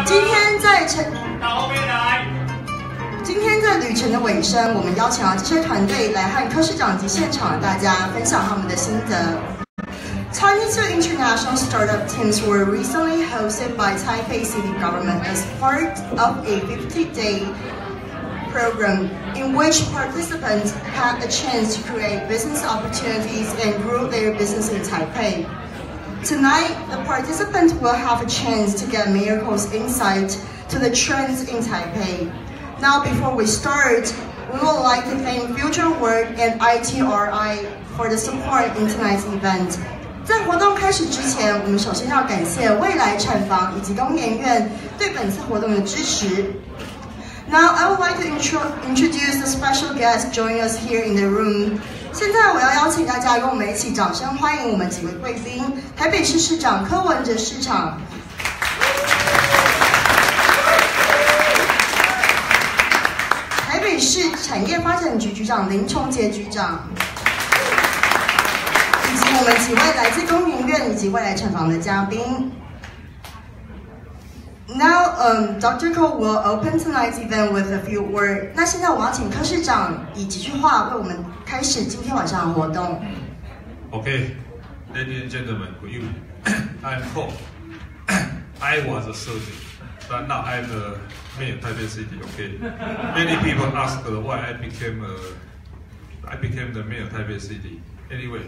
今天在旅程的尾声，我们邀请了这些团队来和柯市长及现场的大家分享他们的心得。22 international startup teams were recently hosted by Taipei City Government as part of a 50-day program in which participants had a chance to create business opportunities and grow their business in Taipei. Tonight, the participants will have a chance to get Miracle's insight to the trends in Taipei. Now, before we start, we would like to thank Future Work and ITRI for the support in tonight's event. 在活动开始之前，我们首先要感谢未来产房以及工研院对本次活动的支持。Now, I would like to introduce the special guest joining us here in the room. 现在我要邀请大家跟我们一起掌声欢迎我们几位贵宾：台北市市长柯文哲市长，台北市产业发展局局长林崇杰局长，以及我们几位来自工研院以及未来产房的嘉宾。Now, Dr. Ko will open tonight's event with a few words. 那现在我要请柯市长以几句话为我们开始今天晚上的活动。Okay, ladies and gentlemen, good evening. I'm Ko. I was a surgeon, but now I'm the mayor of Taipei City. Okay, many people ask why I became the mayor of Taipei City. Anyway,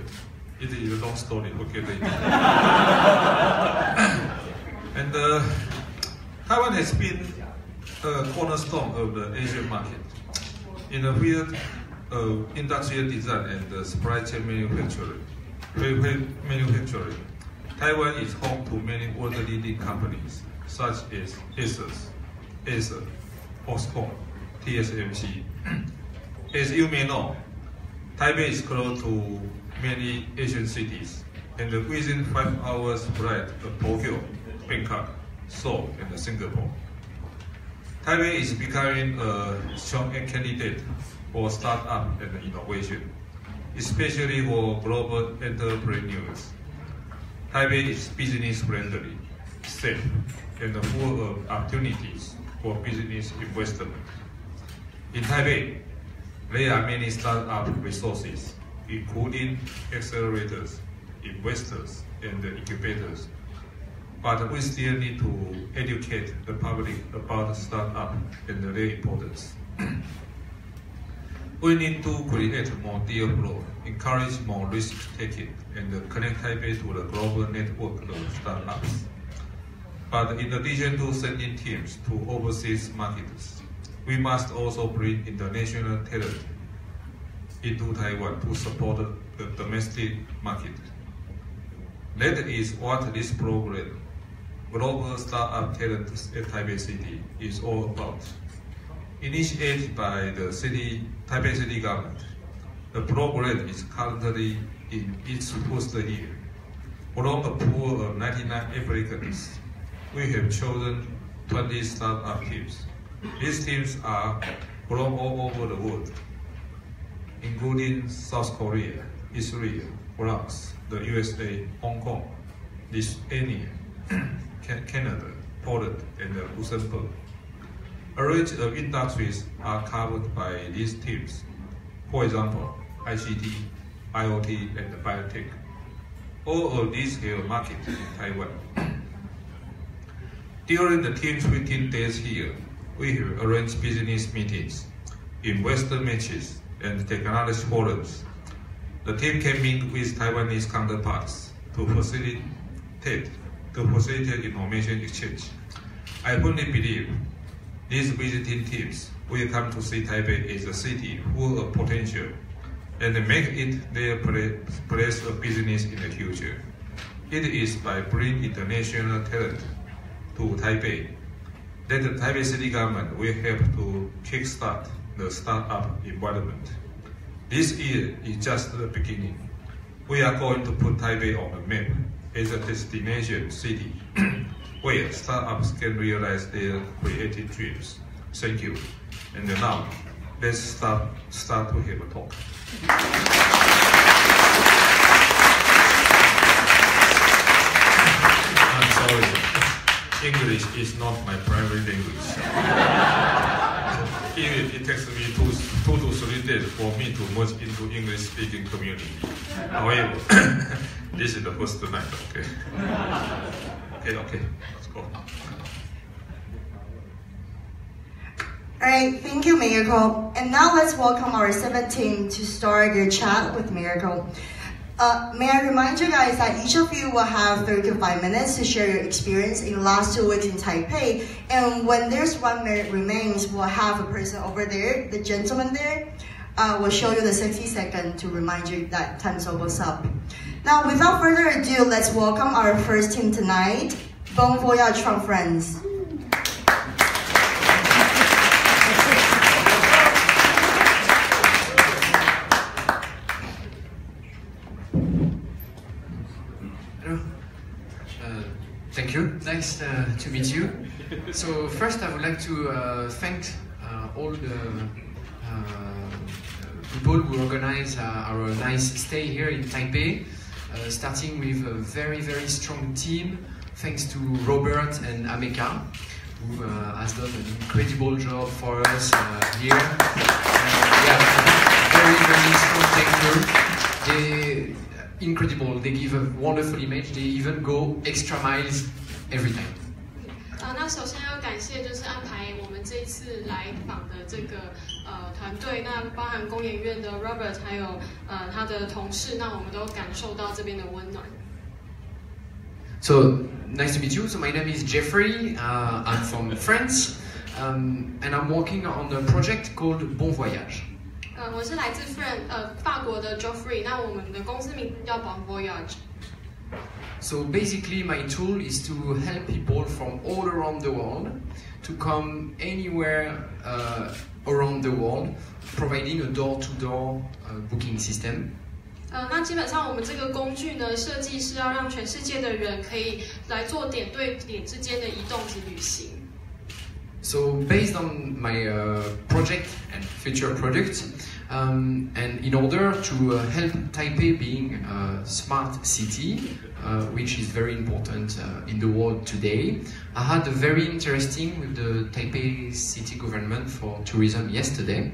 it is a long story. Okay, later. And Taiwan has been a cornerstone of the Asian market. In the field of industrial design and supply chain manufacturing, Taiwan is home to many world-leading companies such as Acer, Foxconn, TSMC. As you may know, Taipei is close to many Asian cities, and within 5 hours flight of Tokyo, Bangkok, Seoul, and Singapore. Taipei is becoming a strong candidate for startup and innovation, especially for global entrepreneurs. Taipei is business friendly, safe, and full of opportunities for business investment. In Taipei, there are many startup resources, including accelerators, investors, and incubators. But we still need to educate the public about startup and their importance. We need to create more deal flow, encourage more risk-taking, and connect Taipei to the global network of startups. But in addition to sending teams to overseas markets, we must also bring international talent into Taiwan to support the domestic market. That is what this program, Global Startup Talent at Taipei City, is all about. Initiated by the Taipei City government, the program is currently in its first year. From a pool of 99 applicants, we have chosen 20 startup teams. These teams are from all over the world, including South Korea, Israel, France, the USA, Hong Kong, Lithuania, Canada, Poland, and Luxembourg. A range of industries are covered by these teams. For example, ICT, IoT, and biotech. All of these have markets in Taiwan. During the team's 15 days here, we have arranged business meetings, investor matches, and technology forums. The team can meet with Taiwanese counterparts to facilitate information exchange. I firmly believe these visiting teams will come to see Taipei as a city full of potential and make it their place of business in the future. It is by bringing international talent to Taipei that the Taipei City government will help to kickstart the startup environment. This year is just the beginning. We are going to put Taipei on the map as a destination city where startups can realize their creative dreams. Thank you. And now, let's start to have a talk. I'm sorry. English is not my primary language. Even it takes me 2 to 3 days for me to merge into English-speaking community. However, this is the first night, okay? Okay, let's go. Alright, thank you, Miracle. And now let's welcome our 7th team to start their chat with Miracle. May I remind you guys that each of you will have 3 to 5 minutes to share your experience in the last 2 weeks in Taipei. And when there's 1 minute remains, we'll have a person over there, the gentleman there, will show you the 60 seconds to remind you that time's almost up. Now, without further ado, let's welcome our first team tonight, Bon Voyage from France. Thank you. Nice to meet you. So first, I would like to thank all the people who organize our nice stay here in Taipei, starting with a very, very strong team, thanks to Robert and Ameka, who has done an incredible job for us here. Yeah, very, very strong thank you. Incredible, they give a wonderful image, they even go extra miles every time. 那首先要感谢就是安排我们这次来访的这个团队，那包含工研院的 Robert 还有他的同事，那我们都感受到这边的温暖。So nice to meet you. So my name is Jeffrey. I'm from France, and I'm working on a project called Bon Voyage. 我是来自法国的 Geoffrey， 那我们的公司名叫 Bon Voyage。So basically, my tool is to help people from all around the world to come anywhere around the world, providing a door-to-door booking system. 那基本上我们这个工具呢，设计是要让全世界的人可以来做点对点之间的移动及旅行。So based on my project and future products, and in order to help Taipei being a smart city, which is very important in the world today, I had a very interesting with the Taipei city government for tourism yesterday.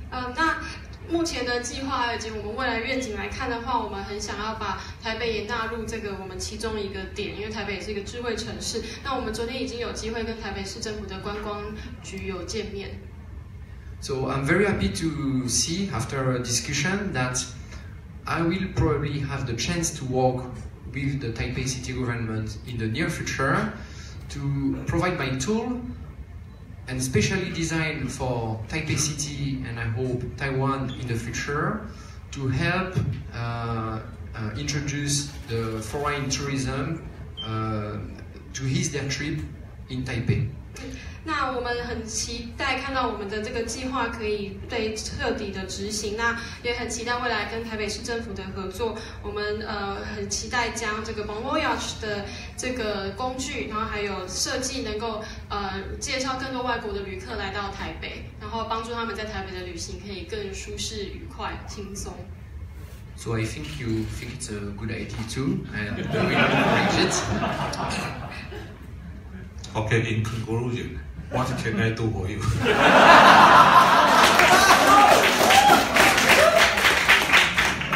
那目前的计划以及我们未来愿景来看的话，我们很想要把台北也纳入这个我们其中一个点，因为台北也是一个智慧城市。那我们昨天已经有机会跟台北市政府的观光局有见面。So I'm very happy to see after a discussion that I will probably have the chance to work with the Taipei city government in the near future to provide my tool and specially designed for Taipei City and I hope Taiwan in the future to help introduce the foreign tourism to ease their trip in Taipei. 那我们很期待看到我们的这个计划可以被彻底的执行，那也很期待未来跟台北市政府的合作。我们很期待将这个 Bon Voyage 的这个工具，然后还有设计能够介绍更多外国的旅客来到台北，然后帮助他们在台北的旅行可以更舒适、愉快、轻松。So I think you think it's a good idea too, and we will encourage it. Okay, in conclusion, what can I do for you?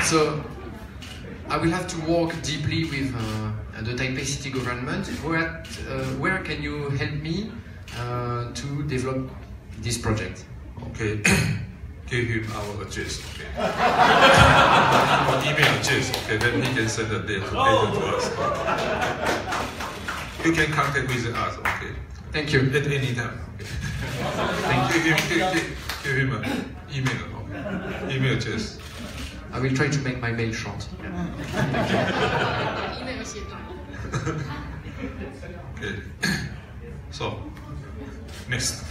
So I will have to work deeply with the Taipei city government. Where can you help me to develop this project? Okay, give him our address, okay? Or email address, okay? Then he can send the data to us. You can contact with us, okay? Thank you. At any time, okay? Thank you. Give him an email, okay? Email address. I will try to make my mail short. email 写短。Okay. So, next.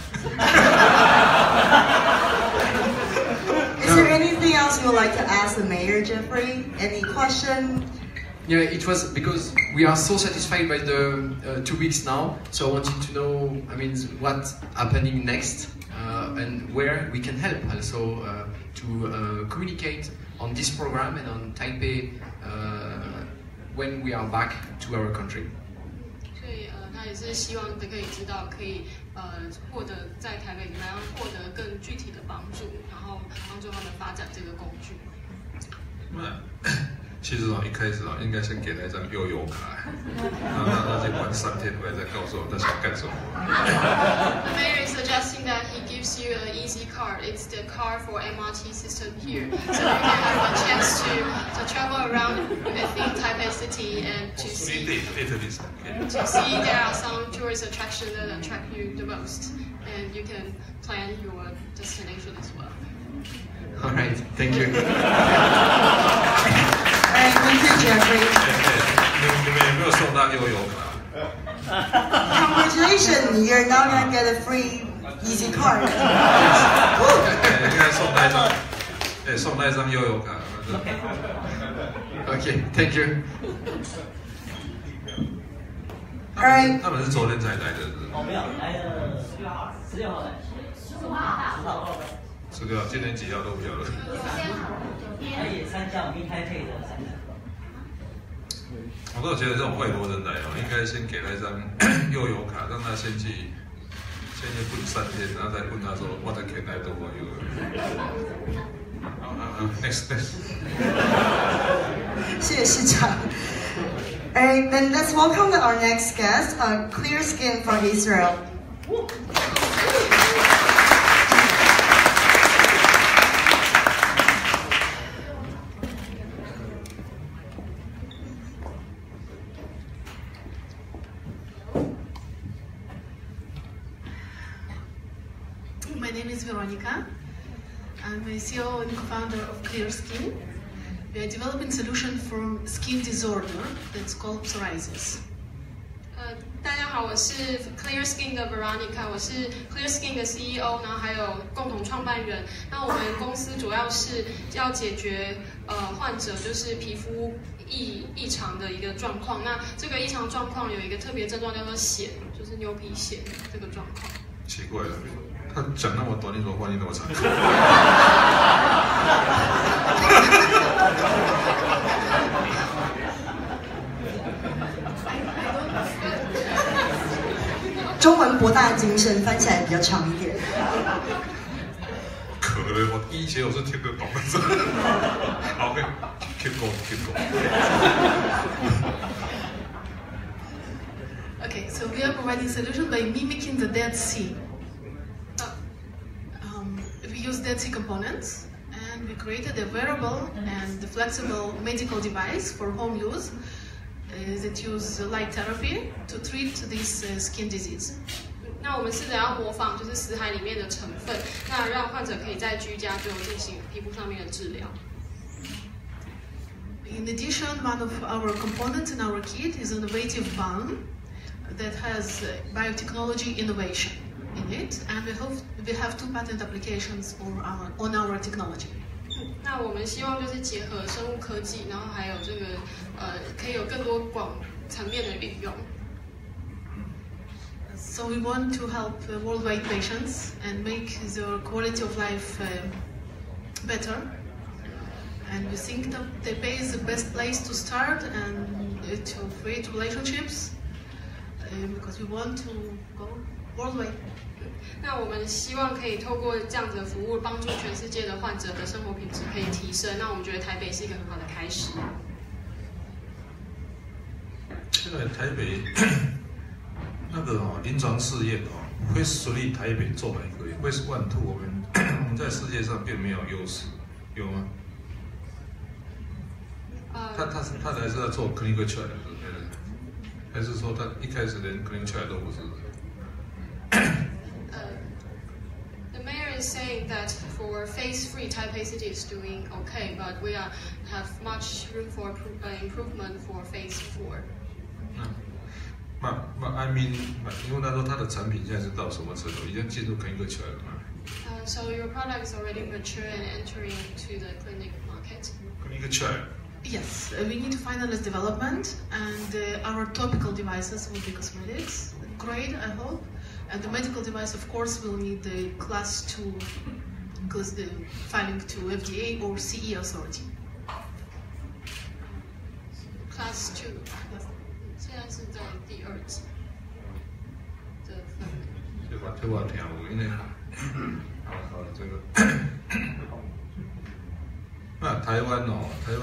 Is there anything else you would like to ask the mayor, Jeffrey? Any question? Yeah, it was because we are so satisfied by the 2 weeks now. So I wanted to know, I mean, what's happening next and where we can help also to communicate on this program and on Taipei when we are back to our country. 所以他那也是希望可以知道，可以获得在台北怎么样获得更具体的帮助，然后帮助他们发展这个工具。其实一开始应该先给他一张悠游卡，让他去玩3天，回来再告诉我他想干什么。The mayor is suggesting that he gives you an easy card. It's the card for MRT system here, so you can have a chance to travel around within Taipei City and to see there are some tourist attractions that attract you the most, and you can plan your destination as well. All right, thank you. Thank you, Jeffrey. 你们有没有送他悠游卡 Congratulations, you're now gonna get a free easy card. 应该送他一张，送他一张悠游卡。Okay, thank you. Alright. 他们是昨天才来的，没有，来的16号来，10号。16号，今天几号都不晓得。他也参加我们开配的3场。我都觉得这种外国人来应该先给他一张悠游卡，让他先去混3天，然后再问他说 What can I do for you？ Next. 谢谢市长。Alright, then let's welcome our next guest, Clear Skin from Israel. My name is Veronica. I'm a CEO and co-founder of Clear Skin. We are developing solution for skin disorder that's called psoriasis. 大家好，我是 Clear Skin 的 Veronica， 我是 Clear Skin 的 CEO， 然后还有共同创办人。那我们公司主要是要解决患者就是皮肤异常的一个状况。那这个异常状况有一个特别症状叫做癣，就是牛皮癣这个状况。奇怪了，他讲那么短，你怎么翻译那么长？中文博大精深，翻起来比较长一点。可能我以前我是听得懂的。OK, keep going. Okay, so we are providing solution by mimicking the Dead Sea. We use Dead Sea components, and we created a wearable and flexible medical device for home use that use light therapy to treat this skin disease. 那我们试着要模仿就是死海里面的成分，那让患者可以在居家就进行皮肤上面的治疗。In addition, one of our components in our kit is an innovative balm that has biotechnology innovation in it, and we have 2 patent applications on our technology. 那我们希望就是结合生物科技，然后还有这个可以有更多广层面的运用。So we want to help worldwide patients and make their quality of life better. And we think that Taipei is the best place to start and to create relationships because we want to go worldwide. 那我们希望可以透过这样子的服务，帮助全世界的患者的生活品质可以提升。那我们觉得台北是一个很好的开始。现在台北那个临床试验Phase 3台北做还可以，Phase 1、2我们在世界上并没有优势，有吗？他还是要做 clinical trial 还是说他一开始连 clinical trial 都不是？ The mayor is saying that for Phase 3, Taipei City is doing okay, but we have much room for improvement for Phase 4. I mean， 因为他说他的产品现在是到什么程度？已经进入 clinical trial 了吗？So your product is already mature and entering into the clinic market. Clinical trial. Yes, we need to finalize development, and our topical devices will be cosmetics. Great, I hope. And the medical device, of course, will need the Class 2 filing to FDA or CE authority. Class 2. 现在是在第2级。这我听有，因为这个，那台湾哦，台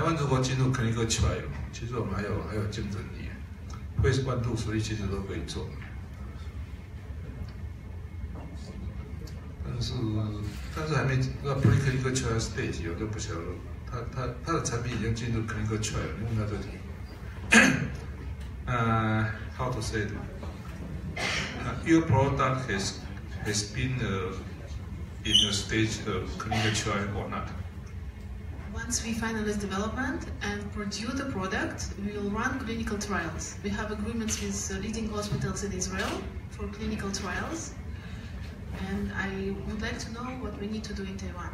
湾如果进入clinical trial，其实我们还有竞争力，phase 1、2、3其实都可以做。但是还没到 preclinical trial stage， 我就不晓得。它的产品已经进入 clinical trial， 问到这题。How to say it? Your product has been in a stage of clinical trial or not? Once we finalize development and produce the product, we will run clinical trials. We have agreements with leading hospitals in Israel for clinical trials. And I would like to know what we need to do in Taiwan.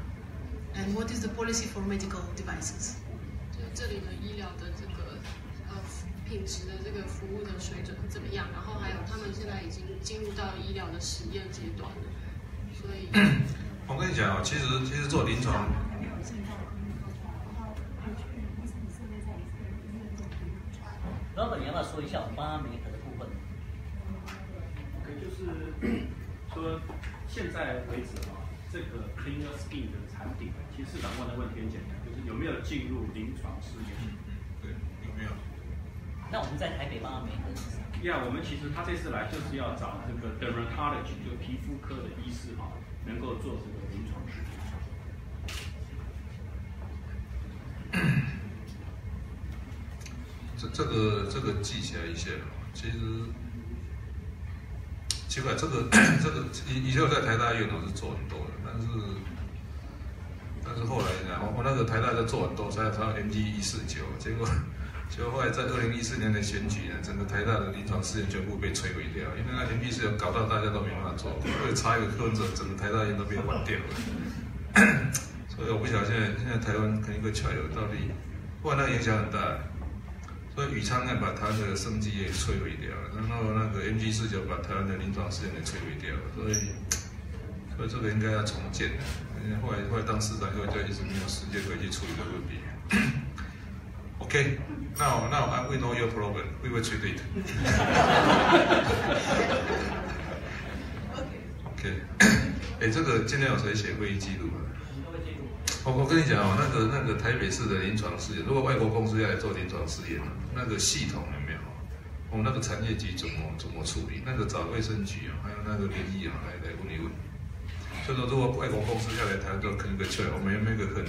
And what is the policy for medical devices? 这里的医疗的这个品质的这个服务的水准怎么样？然后还有他们现在已经进入到医疗的实验阶段了，所以我跟你讲哦，其实做临床，老板，你要不要说一下我们帮他媒合的部分？ OK， 就是说现在为止啊，这个 Cleaner Skin 的产品，其实市场问的问题很简单，就是有没有进入临床试验？对，有没有？那我们在台北帮他媒合是啥？我们其实他这次来就是要找这个 dermatology， 就皮肤科的医师啊，能够做这个临床试验。这个记起来一下，其实奇怪，这个以前我在台大医院我是做很多的，但是后来呢，我那个台大在做很多，才有 MD149， 结果后来在2014年的选举呢，整个台大的临床试验全部被摧毁掉，因为那 MD149搞到大家都没办法做，为了差一个柯文哲，整个台大医院都被换掉了。所以我不晓得现在台湾可能一个 trial 到底，不然那影响很大。所以宇昌呢把台湾的生技业摧毁掉了，然后那个 MG49把台湾的临床试验也摧毁掉了，所以这个应该要重建的。后来当市长以后就一直没有时间可以去处理这个问题。OK， now we know your problem, we will treat it. OK， 这个今天有谁写会议记录啊？我跟你讲哦，那个台北市的临床试验，如果外国公司要来做临床试验，那个系统有没有？我们那个产业局怎么处理？那个找卫生局啊，还有那个联谊啊来问一问。所以说，如果外国公司要来台湾做 clinical trial， 我们有没有一个很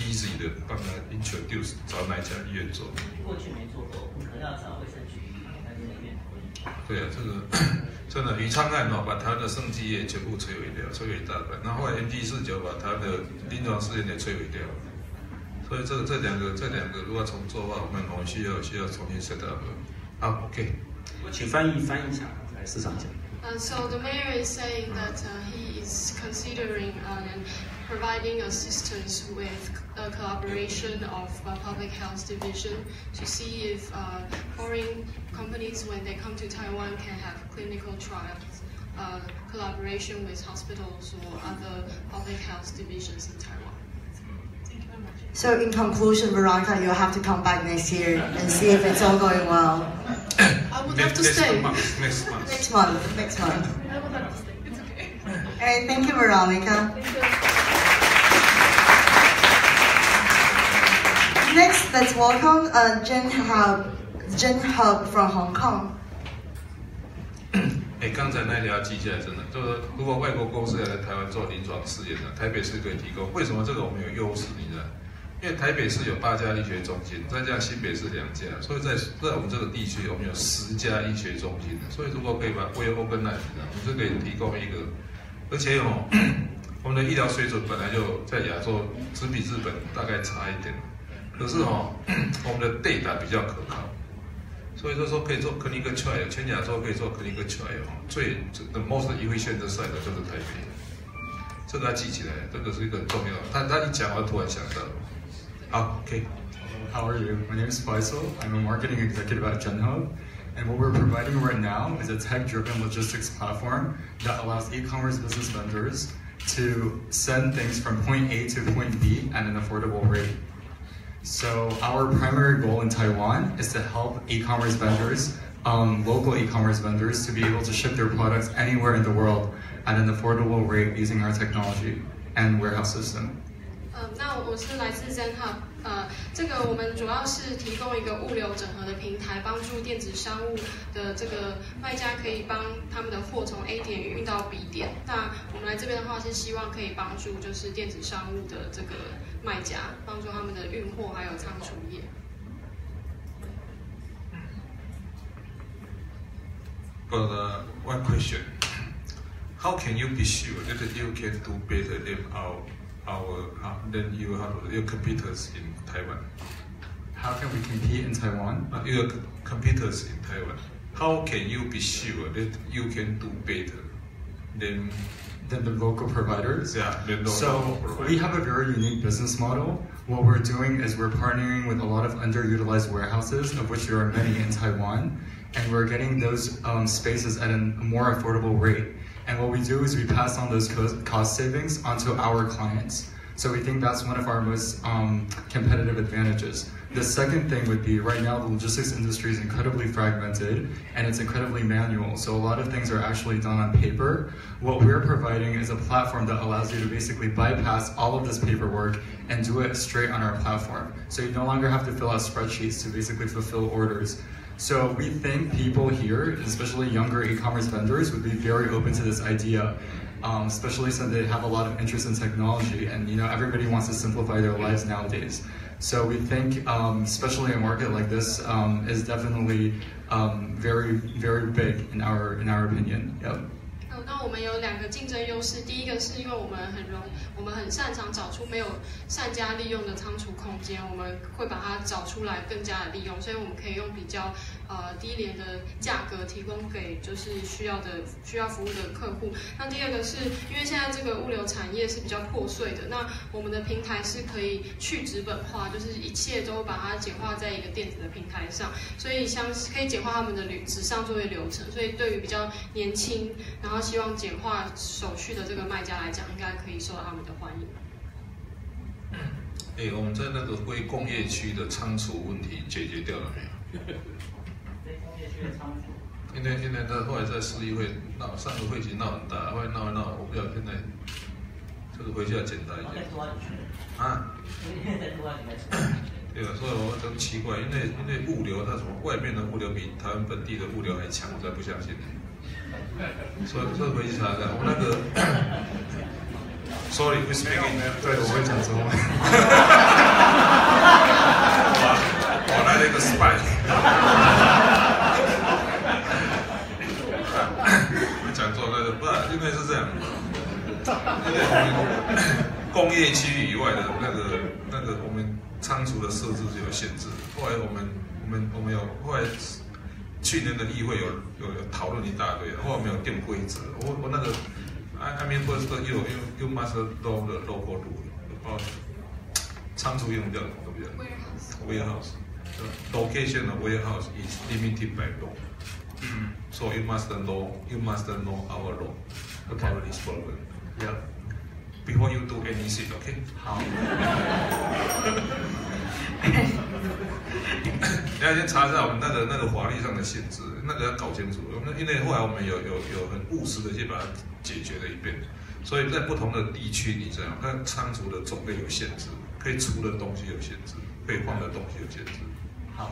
easy 的帮他 introduce 找哪一家医院做？过去没做过，可能要找卫生局来这里面讨论。对啊，这个真的宇昌案哦，把台湾的生技业全部摧毁掉，摧毁一大半。然后后来 MG49把台湾的临床试验也摧毁掉。所以这两个如果重做的话，我们需要重新 set up。好 ，OK。我请翻译一下，来市场讲。So the mayor is saying that he is considering providing assistance with a collaboration of public health division to see if foreign companies, when they come to Taiwan, can have clinical trials, collaboration with hospitals or other public health divisions in Taiwan. So in conclusion, Veronica, you'll have to come back next year and see if it's all going well. I would love to stay. Next month. Next month. I would love to stay. It's okay. Alright, thank you, Veronica. Next, let's welcome Jen Hub from Hong Kong. 刚才那条记下来，真的就是说，如果外国公司要来台湾做临床试验呢，台北市可以提供。为什么这个我们有优势？你知道？因为台北市有8家医学中心，再加上新北市2家，所以在我们这个地区，我们有10家医学中心的。所以如果可以把规模跟那，我们就可以提供一个，而且我们的医疗水准本来就在亚洲只比日本大概差一点，可是我们的 data 比较可靠。所以说可以做 clinical trial， 全亚洲可以做 clinical trial， the most efficient site 就是台北，这个要记起来，这个是一个很重要。他一讲，我突然想到，好 ，OK。 How are you? My name is Faisal. I'm a marketing executive at GenHub. And what we're providing right now is a tech-driven logistics platform that allows e-commerce business vendors to send things from point A to point B at an affordable rate. So our primary goal in Taiwan is to help e-commerce vendors local e-commerce vendors to be able to ship their products anywhere in the world at an affordable rate using our technology and warehouse system. 那我是来自 ZenHub， 这个我们主要是提供一个物流整合的平台，帮助电子商务的这个卖家可以帮他们的货从 A 点运到 B 点。那我们来这边的话是希望可以帮助就是电子商务的这个卖家，帮助他们的运货还有仓储业。But one question: how can you be sure that you can do better than than your competitors in Taiwan? How can we compete in Taiwan? Your competitors in Taiwan. How can you be sure that you can do better than the local providers? Yeah, so we have a very unique business model. What we're doing is we're partnering with a lot of underutilized warehouses, of which there are many in Taiwan, and we're getting those spaces at a more affordable rate. And what we do is we pass on those cost savings onto our clients. So we think that's one of our most competitive advantages. The second thing would be right now the logistics industry is incredibly fragmented and it's incredibly manual. So a lot of things are actually done on paper. What we're providing is a platform that allows you to basically bypass all of this paperwork and do it straight on our platform. So you no longer have to fill out spreadsheets to basically fulfill orders. So we think people here, especially younger e-commerce vendors, would be very open to this idea, especially since they have a lot of interest in technology, and everybody wants to simplify their lives nowadays. So we think, especially a market like this, is definitely very, very big in our opinion. Yep. 那我们有2个竞争优势，第一个是因为我们很擅长找出没有善加利用的仓储空间，我们会把它找出来更加的利用，所以我们可以用比较低廉的价格提供给就是需要服务的客户。那第二个是因为现在这个物流产业是比较破碎的，那我们的平台是可以去纸本化，就是一切都把它简化在一个电子的平台上，所以可以简化他们的纸上作业流程，所以对于比较年轻，然后希望简化手续的这个卖家来讲，应该可以受到他们的欢迎。我们在那个非工业区的仓储问题解决掉了没有？非工业区的仓储。因为后来在市议会上个会期闹很大，后来闹，我不知道现在这个回去要检查一下。啊？对啊，所以我很奇怪，因为物流它什么外面的物流比台湾本地的物流还强，我才不相信。所以回去查一下，我那个 ，sorry， we speak in， 对，我会讲中文。我来了一个 spy。我讲错那个，不然因为是这样，因为我们工业区以外的那个我们仓储的设置是有限制。后来我们有后来。去年的议会有讨论一大堆，后来没有定规则。我那个 I mean first you must know the local rule about 仓储用掉对不对 ？Warehouse. The location of warehouse is limited by law. So you must know our law about this problem. Yeah. Before you do anything, okay? 好。你要先查一下我们那个法律上的限制，那个要搞清楚。因为后来我们有很务实的去把它解决了一遍，所以在不同的地区，你知道，它仓储的种类有限制，可以出的东西有限制，可以放的东西有限制。好，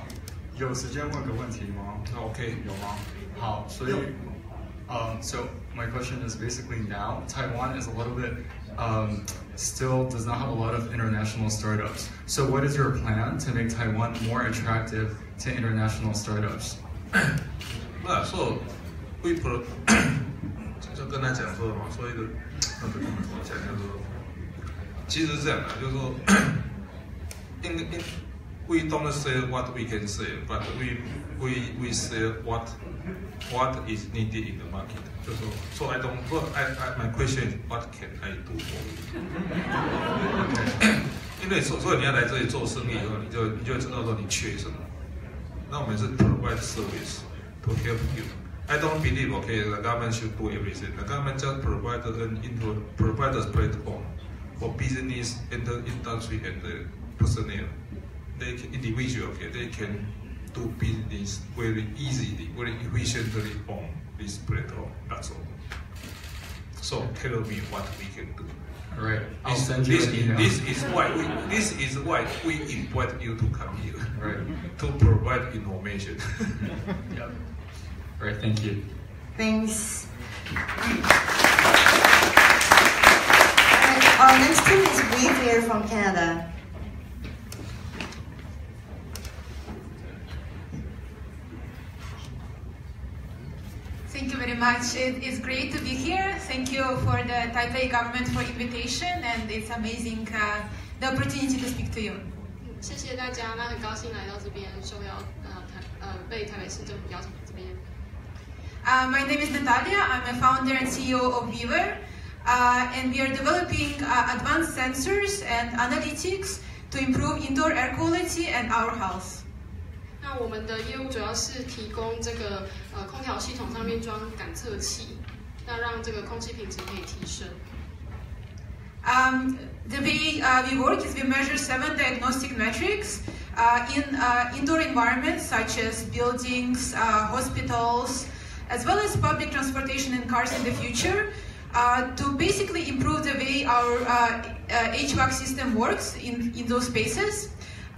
有时间问个问题吗？ OK， 有吗？好，所以，so my question is basically now Taiwan is a little bit still does not have a lot of international startups. So what is your plan to make Taiwan more attractive to international startups? 那所以就跟他讲说嘛，说一个我讲就是说，其实是这样的，就是说，we don't say what we can say, but we say what is needed in the market. So my question is what can I do for you? 因为所以你要来这里做生意以后，你就会知道说你缺什么。那我们是 provide service to help you. I don't believe the government should do everything. The government just provide a platform for business and the industry and the personnel. They individual they can do business very easily, very efficiently on this platform. That's all. So tell me what we can do. All right, I'll send you an email. This is why we invite you to come here, right? To provide information. Yeah. All right, thank you. Thanks. Our next team is Weave here from Canada. Thank you very much. It is great to be here. Thank you for the Taipei government for invitation, and it's amazing the opportunity to speak to you. 谢谢大家，那很高兴来到这边，受邀被台北市政府邀请这边。My name is Natalia. I'm a founder and CEO of Weaver, and we are developing advanced sensors and analytics to improve indoor air quality and our health. 那我们的业务主要是提供这个空调系统上面装感测器，那让这个空气品质可以提升。The way we work is we measure 7 diagnostic metrics in indoor environments such as buildings, hospitals, as well as public transportation and cars in the future, to basically improve the way our HVAC system works in those spaces,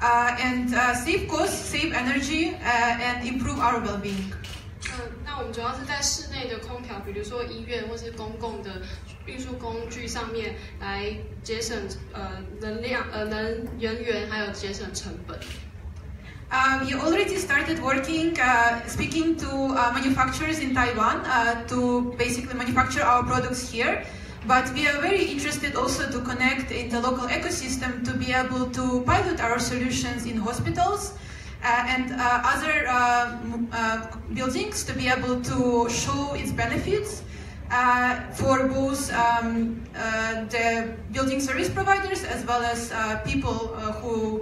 and save costs, save energy, and improve our well-being. 那我们主要是在室内的空调，比如说医院或是公共的运输工具上面，来节省能源，还有节省成本。We already started working, speaking to manufacturers in Taiwan to basically manufacture our products here. But we are very interested also to connect in the local ecosystem to be able to pilot our solutions in hospitals and other buildings to be able to show its benefits for both the building service providers as well as people who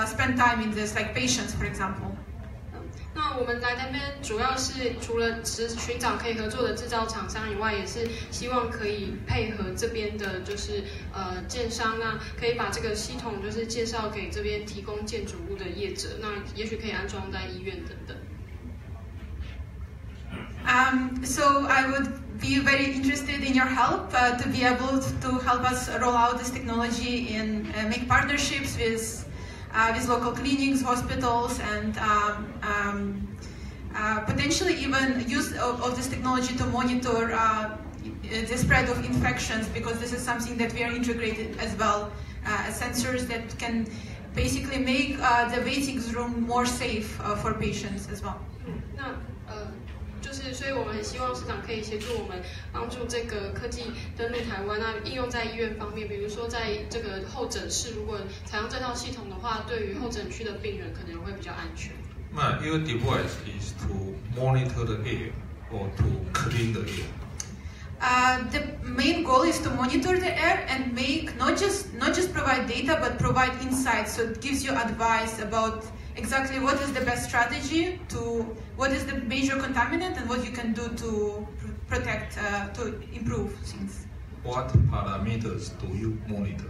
spend time in this, like patients, for example. 那我们来那边主要是除了寻找可以合作的制造厂商以外，也是希望可以配合这边的，就是建商啊，可以把这个系统就是介绍给这边提供建筑物的业者，那也许可以安装在医院等等。So I would be very interested in your help to be able to help us roll out this technology and make partnerships with local clinics, hospitals, and potentially even use of this technology to monitor the spread of infections, because this is something that we are integrated as well, sensors that can basically make the waiting room more safe for patients as well. 所以我们很希望市长可以协助我们，帮助这个科技登陆台湾，那应用在医院方面，比如说在这个候诊室，如果采用这套系统的话，对于候诊区的病人可能会比较安全。那 your device is to monitor the air or to clean the air. The main goal is to monitor the air and make not just provide data, but provide insights. So it gives you advice about exactly what is the best strategy, to what is the major contaminant, and what you can do to protect, to improve things. What parameters do you monitor?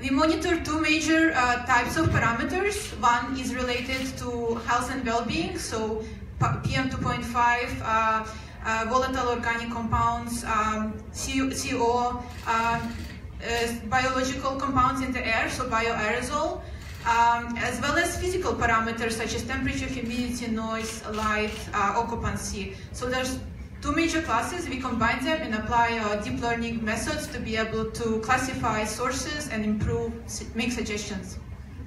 We monitor 2 major types of parameters. One is related to health and well-being, so PM 2.5, volatile organic compounds, CO, biological compounds in the air, so bioaerosol, as well as physical parameters such as temperature, humidity, noise, light, occupancy. So there's 2 major classes. We combine them and apply deep learning methods to be able to classify sources and improve, make suggestions.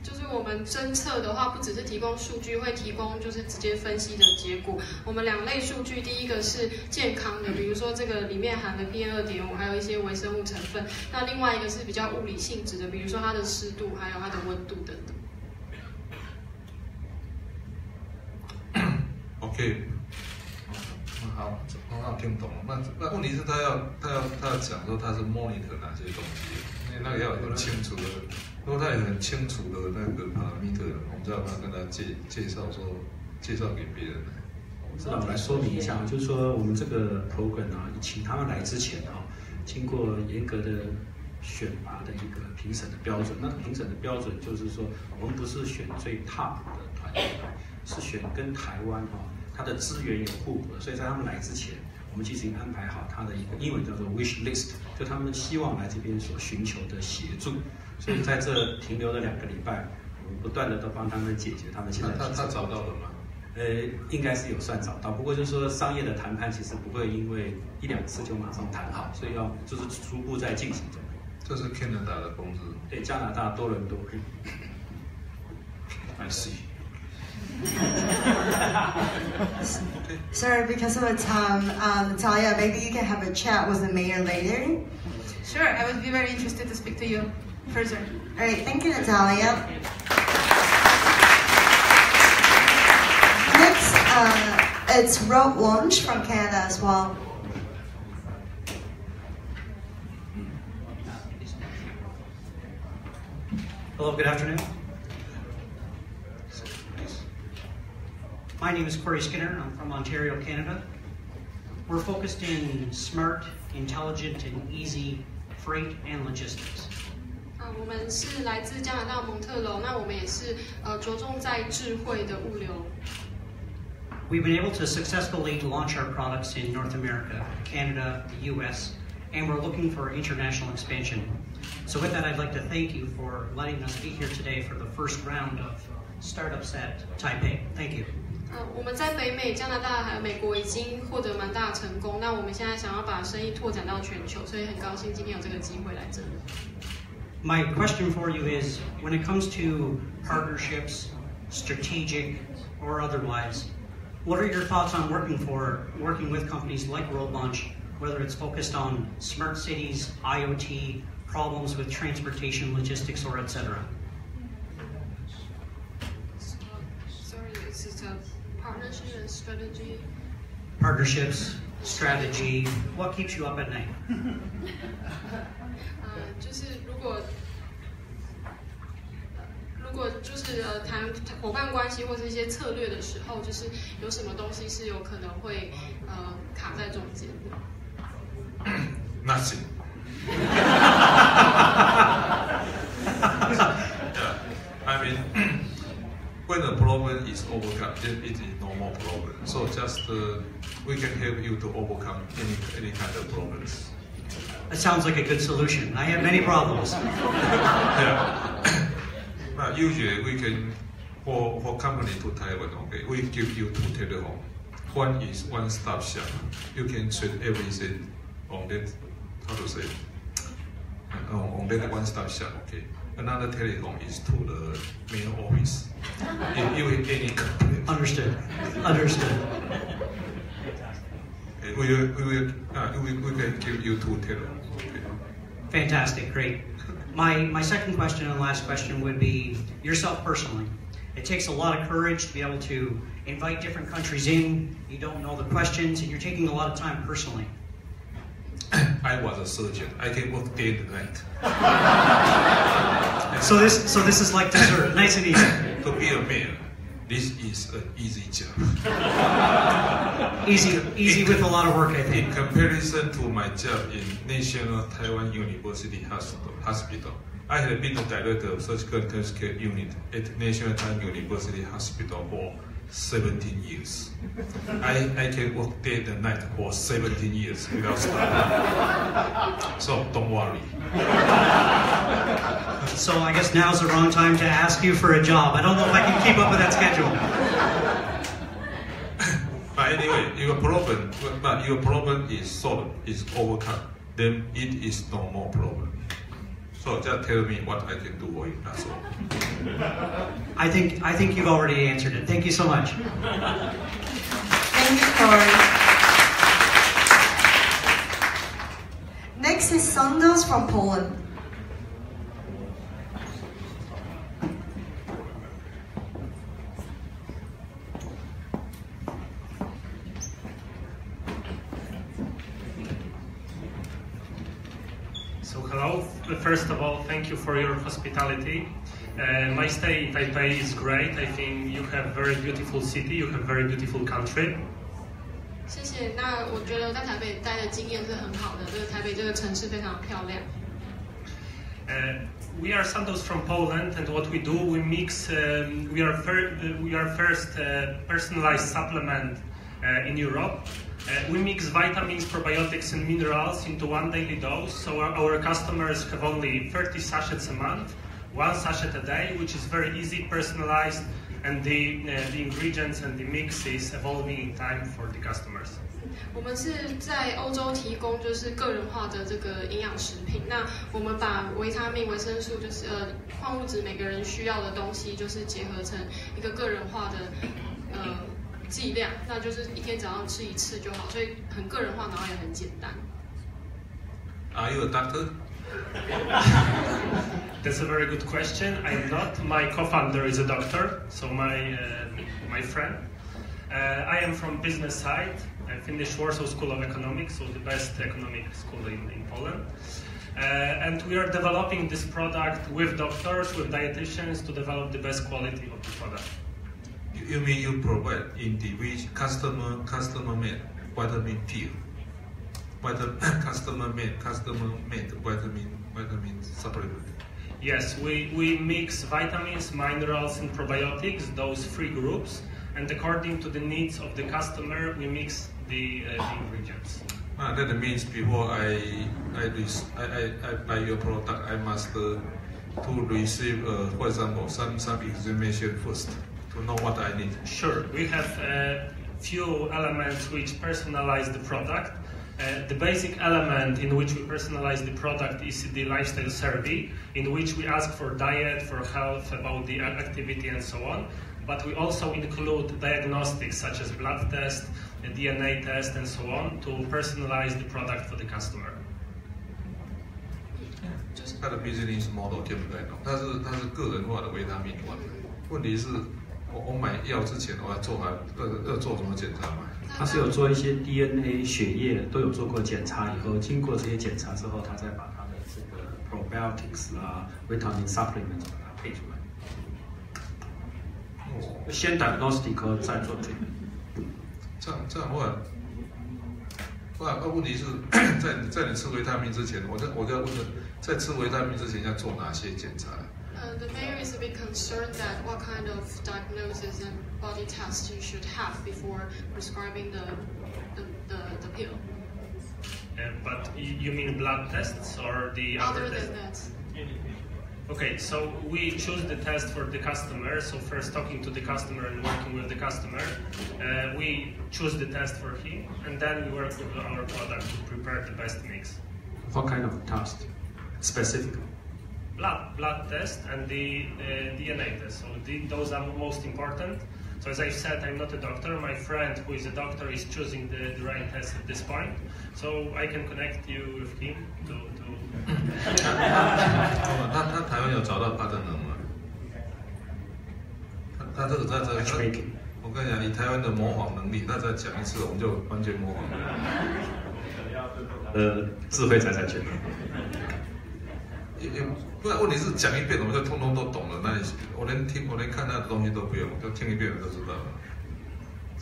就是我们侦测的话，不只是提供数据，会提供就是直接分析的结果。我们2类数据，第一个是健康的，比如说这个里面含了 PM2.5，还有一些微生物成分；那另外一个是比较物理性质的，比如说它的湿度，还有它的温度等等。OK， 好，很好听懂了。那问题是他要讲说他是 monitor 哪些东西，因为那个要有很清楚的。如果他有很清楚的那个 parameter， 我们就要把它跟他介绍给别人。那我来说明一下，就是说我们这个 program 啊，请他们来之前啊，经过严格的选拔的一个评审的标准。那评审的标准就是说，我们不是选最 top 的团队，是选跟台湾它的资源有互补的，所以在他们来之前，我们其实已经安排好他的一个英文叫做 wish list， 就他们希望来这边所寻求的协助。所以在这停留的2个礼拜，我们不断的都帮他们解决他们现在他找到了吗？应该是有算找到，不过就是说商业的谈判其实不会因为1、2次就马上談好，所以就是逐步在进行中。这是 Canada 的公司。对，加拿大多伦多。I see. Sir, because of the time, Natalia, maybe you can have a chat with the mayor later. Sure, I would be very interested to speak to you further. All right, thank you, Natalia. Next, it's Rob Launch from Canada as well. Hello, good afternoon. My name is Corey Skinner. I'm from Ontario, Canada. We're focused in smart, intelligent, and easy freight and logistics. 我们是来自加拿大蒙特楼，那我们也是着重在智慧的物流。We've been able to successfully launch our products in North America, Canada, the U.S., and we're looking for international expansion. So with that, I'd like to thank you for letting us be here today for the first round of startups at Taipei. Thank you. 我们在北美、加拿大还有美国已经获得蛮大的成功。那我们现在想要把生意拓展到全球，所以很高兴今天有这个机会来这里。My question for you is, when it comes to partnerships, strategic or otherwise, what are your thoughts on working with companies like Road Launch, whether it's focused on smart cities, IoT, problems with transportation, logistics, or etc.? Sorry, this is a partnership and strategy. Partnerships, strategy. What keeps you up at night? 就是如果就是谈伙伴关系或是一些策略的时候，就是有什么东西是有可能会卡在中间的。Nothing. I mean, when the problem is overcome, then it is no more problem. So just we can help you to overcome any kind of problems. That sounds like a good solution. I have many problems. Yeah. But usually we can, for company to Taiwan, okay, we give you 2 telephone. One is one-stop shop. You can check everything on that, how to say, on that one-stop shop, okay. Another telephone is to the main office. If you have any complaint. Understood. Okay, we can give you 2 telephones. Okay. Fantastic, great. My second question and last question would be yourself personally. It takes a lot of courage to be able to invite different countries in. You don't know the questions, and you're taking a lot of time personally. I was a surgeon. I can work day and night. So this is like dessert, nice and easy. To be a mayor, this is an easy job. Easy with a lot of work, I think. In comparison to my job in National Taiwan University Hospital, I have been the director of surgical intensive care unit at National Taiwan University Hospital for 17 years. I can work day and night for 17 years without stopping. So don't worry. So I guess now's the wrong time to ask you for a job. I don't know if I can keep up with that schedule. But anyway, your problem is solved, is overcome. Then it is no more problem. So just tell me what I can do for you. That's all. I think you've already answered it. Thank you so much. Thank you, Corey. Next is Sandos from Poland. So hello, first of all, thank you for your hospitality. My stay in Taipei is great. I think you have very beautiful city, you have very beautiful country. 谢谢。那我觉得在台北待的经验是很好的，这个台北这个城市非常漂亮。We are Sandoz from Poland, and what we do, we mix. We are first personalized supplement in Europe. We mix vitamins, probiotics, and minerals into one daily dose. So our customers have only 30 sachets a month, one sachet a day, which is very easy, personalized, and the ingredients and the mix is evolving in time for the customers. 我们是在欧洲提供就是个人化的这个营养食品。那我们把维他命、维生素，就是矿物质，每个人需要的东西，就是结合成一个个人化的剂量。那就是一天早上吃一次就好，所以很个人化，然后也很简单。Are you a doctor? That's a very good question. I'm not. My co-founder is a doctor, so my friend. I am from business side. I finished Warsaw School of Economics, so the best economic school in Poland. And we are developing this product with doctors, with dietitians, to develop the best quality of the product. You mean you provide individual customer-made vitamin pill, customer-made vitamin supplement? Yes, we mix vitamins, minerals, and probiotics, those 3 groups, and according to the needs of the customer, we mix the ingredients. That means before I buy your product, I must to receive, for example, some examination first to know what I need. Sure, we have a few elements which personalize the product. The basic element in which we personalize the product is the lifestyle survey, in which we ask for diet, for health, about the activity, and so on. But we also include diagnostics such as blood test, a DNA test, and so on to personalize the product for the customer. 它的 business model 听不太懂，它是个人化的维他命丸。问题是，我买药之前我要做什么检查吗？他是有做一些 DNA、血液都有做过检查，以后经过这些检查之后，他再把他的这个 probiotics 啦、vitamin supplement 把它配出来。先 diagnostic 再做 treatment。这样话，问题是在你吃维他命之前，我在问的，在吃维他命之前要做哪些检查？ The mayor is a bit concerned that what kind of diagnosis and body tests you should have before prescribing the pill. But you mean blood tests or the other than tests? that? Okay, so we choose the test for the customer. So first talking to the customer and working with the customer, we choose the test for him, and then we work with our product to prepare the best mix. What kind of test specifically? Blood test and the DNA test. So those are most important. So as I said, I'm not a doctor. My friend who is a doctor is choosing the right test at this point. So I can connect you with him to 他台湾有找到partner吗？他这个在我跟你讲，以台湾的模仿能力，他再讲一次，我们就完全模仿。智慧财产权。不然问题是讲一遍我们就通通都懂了，那我连看他的东西都不用，就听一遍我就知道了。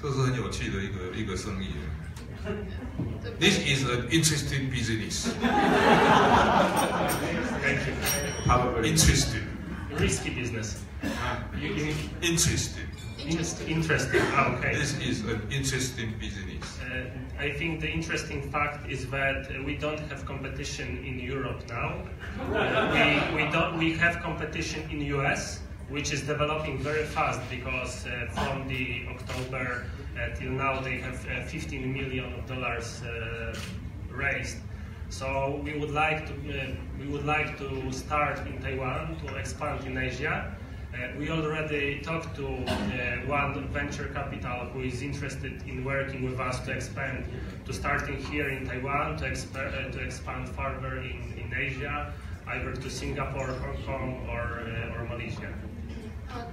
这是很有趣的一个生意。This is an interesting business. Thank you. Probably interesting. Risky business. Interesting. Interesting. Okay. This is an interesting business. I think the interesting fact is that we don't have competition in Europe now. We have competition in US, which is developing very fast because from the October till now they have $15 million raised. So we would like to start in Taiwan, to expand in Asia. We already talked to one venture capital who is interested in working with us to expand, to starting here in Taiwan, to expand further in Asia, either to Singapore, Hong Kong, or Malaysia.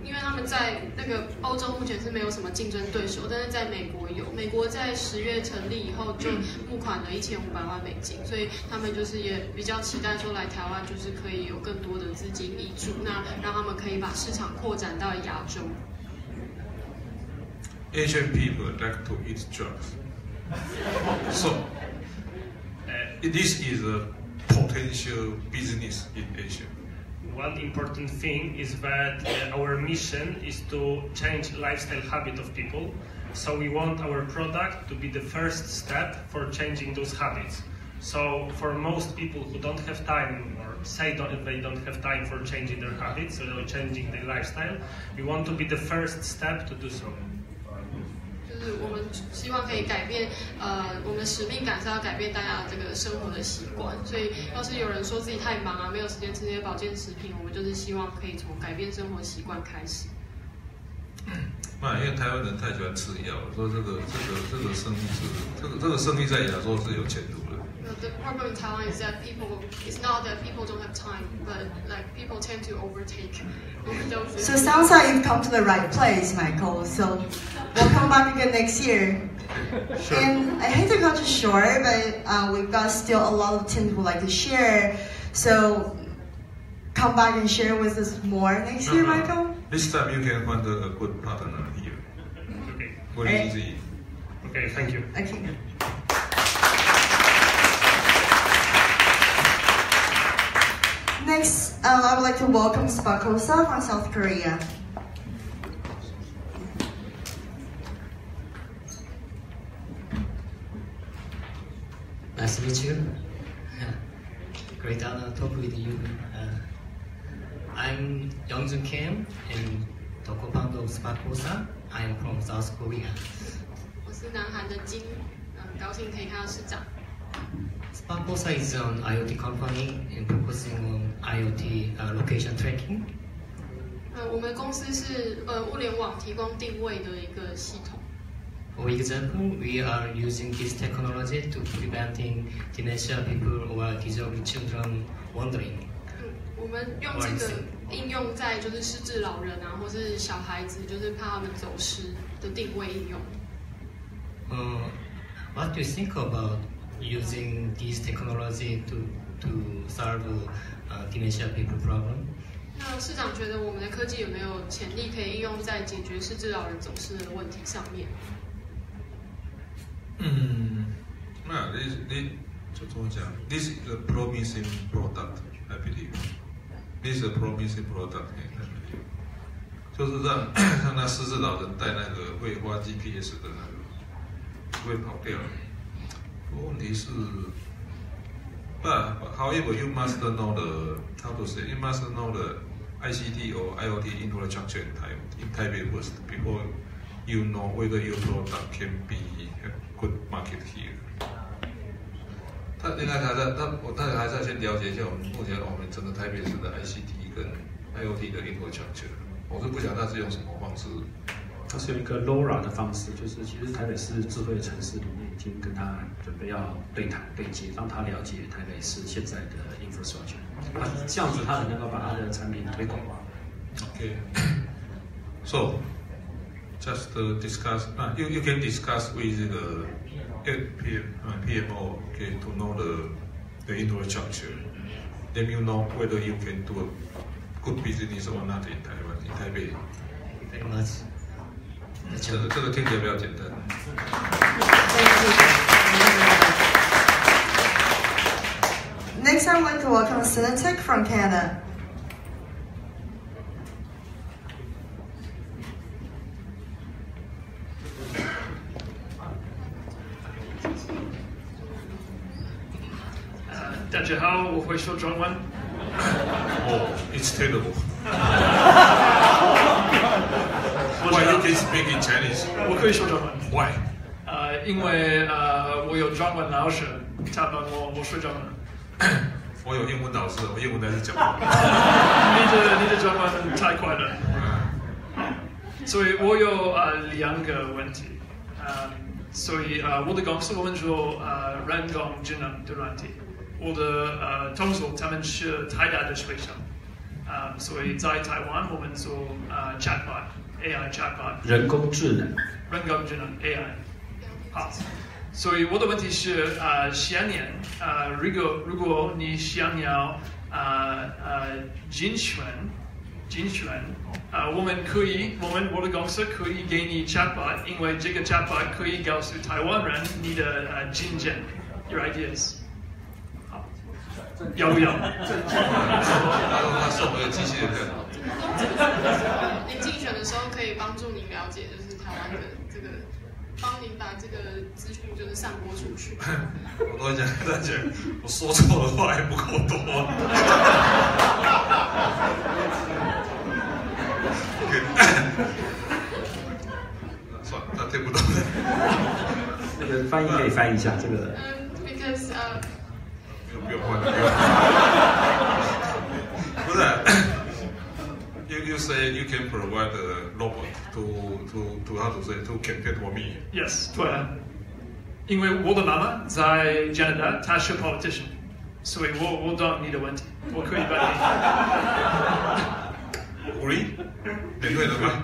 因为他们在那个欧洲目前是没有什么竞争对手，但是在美国有。美国在10月成立以后就募款了1500万美金，所以他们就是也比较期待说来台湾就是可以有更多的资金挹注，那让他们可以把市场扩展到亚洲。Asian people like to eat drugs, so this is a potential business in Asia. one important thing is that our mission is to change lifestyle habit of people. So we want our product to be the first step for changing those habits. So for most people who don't have time or say they don't have time for changing their habits or changing their lifestyle, we want to be the first step to do so. 就是我们希望可以改变，我们的使命感是要改变大家的这个生活的习惯。所以，要是有人说自己太忙啊，没有时间吃这些保健食品，我们就是希望可以从改变生活习惯开始。因为台湾人太喜欢吃药，说这个生意是这个生意在亚洲是有前途的。The problem in Taiwan is that it's not that people don't have time, but like people tend to overtake overdoses. So it sounds like you've come to the right place, Michael. So we'll come back again next year. Sure. And I hate to cut you short, but we've got still a lot of things we'd like to share. So come back and share with us more next year, Michael. This time you can find a good partner here. Okay. What is it? Okay, thank you. Okay. Next, I would like to welcome Spakosa from South Korea. Nice to meet you. Great honor to talk with you. I'm Youngjun Kim, and the co-founder of Spakosa. I am from South Korea. 我是南韩的金，高兴可以看到市长。Spakosa is an IoT company and focusing on IoT location tracking. 我们公司是物联网提供定位的一个系统。For example, we are using this technology to preventing dementia people or disabled children wandering. 我们用这个应用在就是失智老人啊，或是小孩子，就是怕他们走失的定位应用。What do you think about using this technology to solve dementia people problem? 那市长觉得我们的科技有没有潜力可以应用在解决失智老人走失的问题上面？就怎么讲 ？This is a promising product, I believe. This is a promising product, I believe. 就是让那失智老人带那个会花 GPS 的那个不会跑掉。问题是 ，but however you must know the how to say you must know the ICT or IoT infrastructure in Taipei first before you know whether your product can be a good market here. 他应该他还是要先了解一下目前我们整个台北市的 ICT 跟 IoT 的 infrastructure。我是不晓得他是用什么方式。它是用一个 LoRa 的方式，就是其实台北市智慧城市里面已经跟他准备要对谈对接，让他了解台北市现在的 infrastructure。这样子他才能够把他的产品推广。Okay. So just discuss. You can discuss with the PMO, okay, to know the infrastructure. Then you know whether you can do a good business or not in Taiwan, in Taipei. Very much. 这个听起来比较简单。Next, I would like to welcome Cinetech from Canada. Dajahao, 我会说中文。It's terrible. Why you can speak in Chinese? 我可以说中文。Why? 因为我有中文老师，他帮我说中文。我有英文老师，我英文还是讲不好。你的中文太快了。所以我有两个问题。所以我的公司我们做人工智能的软体。我的同事他们是台大的学生。所以在台湾我们做chatbot。AI chatbot 人工智能 AI 好，所以我的问题是下年如果你想要竞选我的公司可以给你 chatbot， 因为这个 chatbot 可以告诉台湾人你的竞争 your ideas。好要不要？他送我的机器人更好。您竞选的时候可以帮助您了解，就是台湾的这个，帮您把这个资讯就是散播出去。我都讲，我说错的话也不够多。算了，他听不懂。那个翻译可以翻译一下这个。Because 不用换了，不是。You say you can provide a robot to how to say to campaign for me? Yes， 对。因为我的妈妈在加拿大，她是 politician， 所以我懂你的问题，我可以帮你。Agree？ 免费的吗？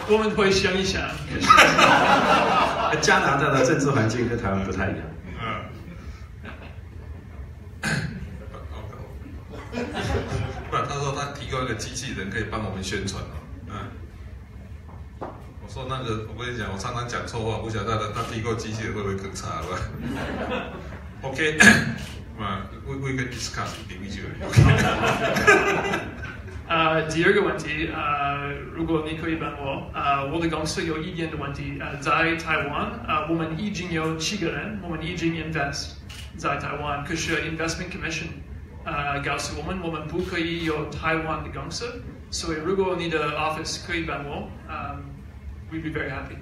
我们会想一想。加拿大的政治环境跟台湾不太一样。不然他说他提供一个机器人可以帮我们宣传我说那个，我跟你讲，我常常讲错话，不晓得他提供机器人会不会更差吧 ？OK， we can discuss individually。第二个问题，如果你可以帮我，我的公司有一点的问题，在台湾，我们已经有7个人，我们已经 invest 在台湾，可是 investment commission 告诉我们不可以有台湾的公司，所以如果你的 office 可以帮我，we'd be very happy。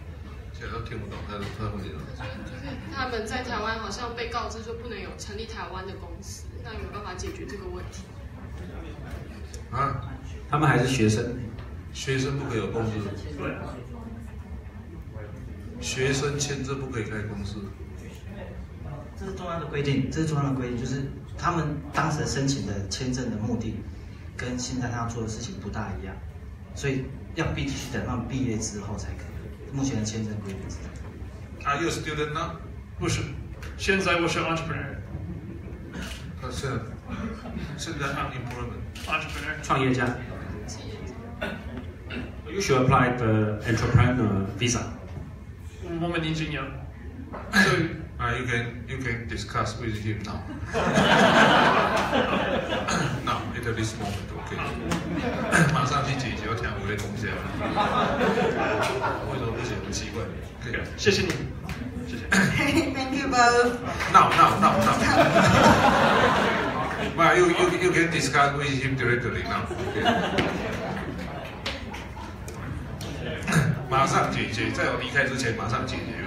现在都听不懂他问题了。就是他们在台湾好像被告知说不能有成立台湾的公司，那有没有办法解决这个问题？他们还是学生，学生不可以有公司。对。学生签证不可以开公司。这是重要的规定，就是他们当时申请的签证的目的，跟现在他要做的事情不大一样，所以必须等他们毕业之后才可以。目前的签证规定是这样。Are you a student now？ 不是，现在我是 entrepreneur。现在 entrepreneur 创业家。You should apply the entrepreneur visa. 我们已经有。You can discuss with him now. Now, at this moment, OK. 马上去解决，我听我的贡献。为什么不行？很奇怪。OK， 谢谢你，谢谢。Thank you both. No. Well, you can discuss with him directly now. Okay. 马上解决，在我离开之前马上解决。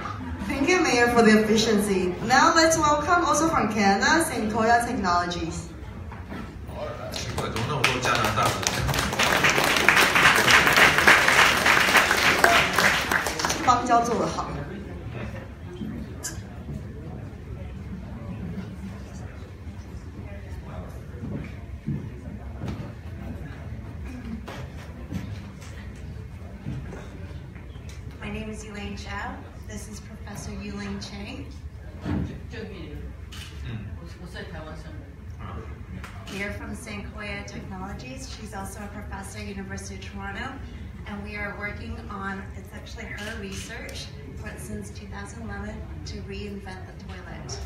Thank you, Mayor, for the efficiency. Now let's welcome also from Canada, Senkoya Technologies. 奇怪，怎么那么多加拿大人？邦交做得好。My name is Elaine Chow. This is Professor Yuling Chang. We are from Senkoya Technologies. She's also a professor at University of Toronto. And we are working on, it's actually her research since 2011 to reinvent the toilet.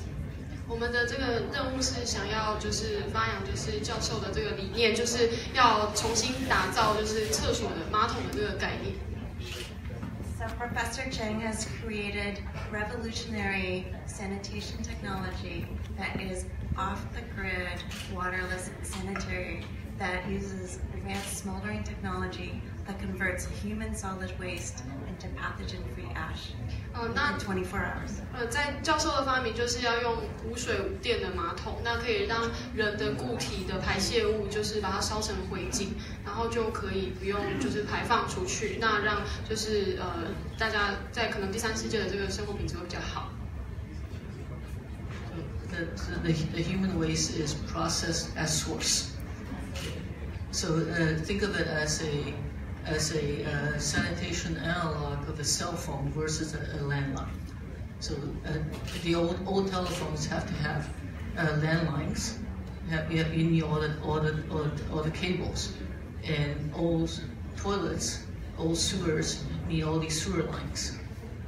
我们的这个任务是想要就是发扬就是教授的这个理念，就是要重新打造就是厕所的马桶的这个概念。So Professor Cheng has created revolutionary sanitation technology that is off-the-grid, waterless sanitary that uses advanced smoldering technology that converts human solid waste into pathogen-free ash in 24 hours. 在教授的发明就是要用无水无电的马桶，那可以让人的固体的排泄物就是把它烧成灰烬，然后就可以不用就是排放出去，那让就是大家在可能第三世界的这个生活品质会比较好。The human waste is processed at source. So think of it as a sanitation analog of a cell phone versus a landline. So the old telephones have to have landlines. You need all the cables, and old toilets, old sewers need all these sewer lines.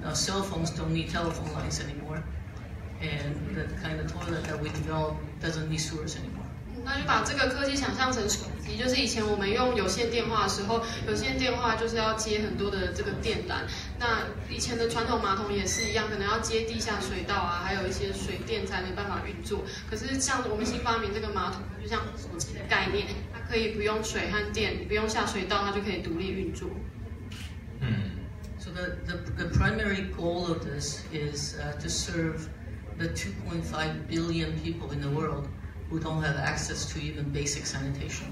Now cell phones don't need telephone lines anymore. and the kind of toilet that we develop doesn't need sewers anymore. 那就把这个科技想象成手机，就是以前我们用有线电话的时候，有线电话就是要接很多的这个电缆。那以前的传统马桶也是一样，可能要接地下水道啊，还有一些水电才能办法运作。可是像我们新发明这个马桶，就像手机的概念，它可以不用水和电，不用下水道，它就可以独立运作。So the primary goal of this is to serve the 2.5 billion people in the world who don't have access to even basic sanitation.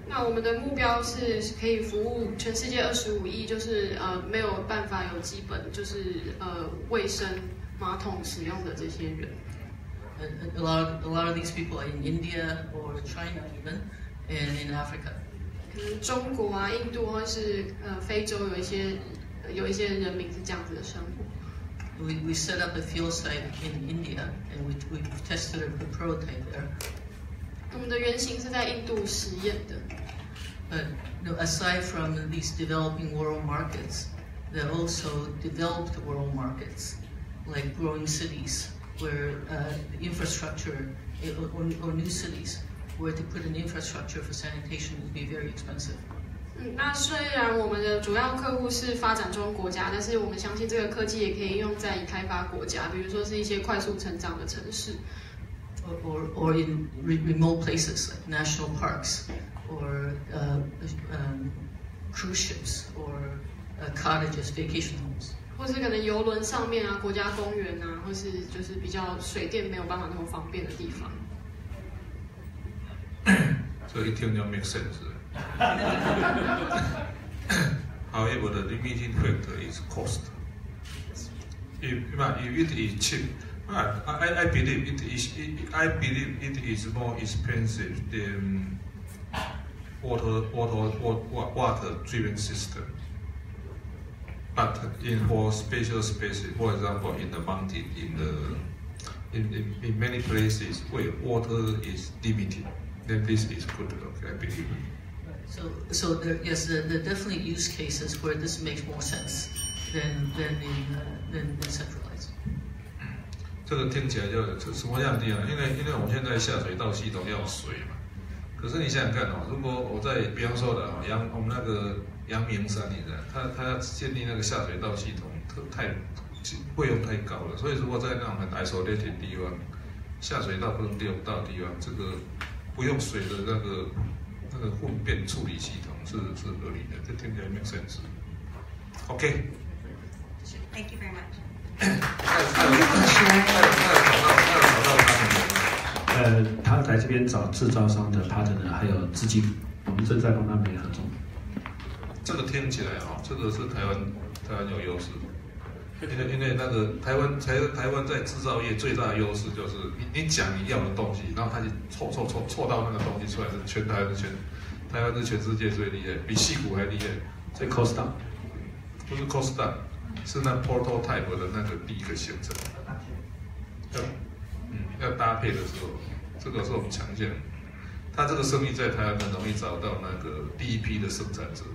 那我们的目标是可以服务全世界25亿，就是没有办法有基本就是卫生马桶使用的这些人。A lot of these people are in India or China even, and in Africa. 可能中国啊、印度或是非洲有一些人民是这样子的生活。We set up a field site in India, and we tested a prototype there. 我们的原型是在印度实验的。But aside from these developing world markets, there are also developed world markets, like growing cities, where the infrastructure or new cities, where to put an infrastructure for sanitation would be very expensive. 那虽然我们的主要客户是发展中国家，但是我们相信这个科技也可以用在已开发国家，比如说是一些快速成长的城市。Or in remote places like national parks, or cruise ships, or cottages, vacation homes. 或是可能邮轮上面啊，国家公园啊，或是就是比较水电没有办法那么方便的地方。这一听就 make sense. However, the limiting factor is cost. If it is cheap, I believe it is more expensive than water-driven system. But for special spaces, for example, in the mountain, in many places where water is limited, then this is good. Okay, I believe. So there, yes, there are definitely use cases where this makes more sense than centralized. 这个听起来就什么样的啊？因为我们现在下水道系统要水嘛。可是你想想看哦，如果我在比方说的我们那个阳明山，你知道，他要建立那个下水道系统，费用太高了。所以如果在那种很 isolated 的地方，下水道不能利用到的地方，这个不用水的那个粪便处理系统是合理的，这听起来 make sense。OK。Thank you very much. 他来这边找制造商的 partner， 还有资金，我们正在帮他们合作。这个听起来这个是台湾有优势，因为那个台湾在制造业最大的优势就是你讲你要的东西，然后他就凑到那个东西出来，是台湾是全世界最厉害，比矽谷还厉害。最 cost down， 不是 cost down， 是那 prototype 的那个第一个形成。要搭配的时候，这个是我们强项。他这个生意在台湾很容易找到那个第一批的生产者。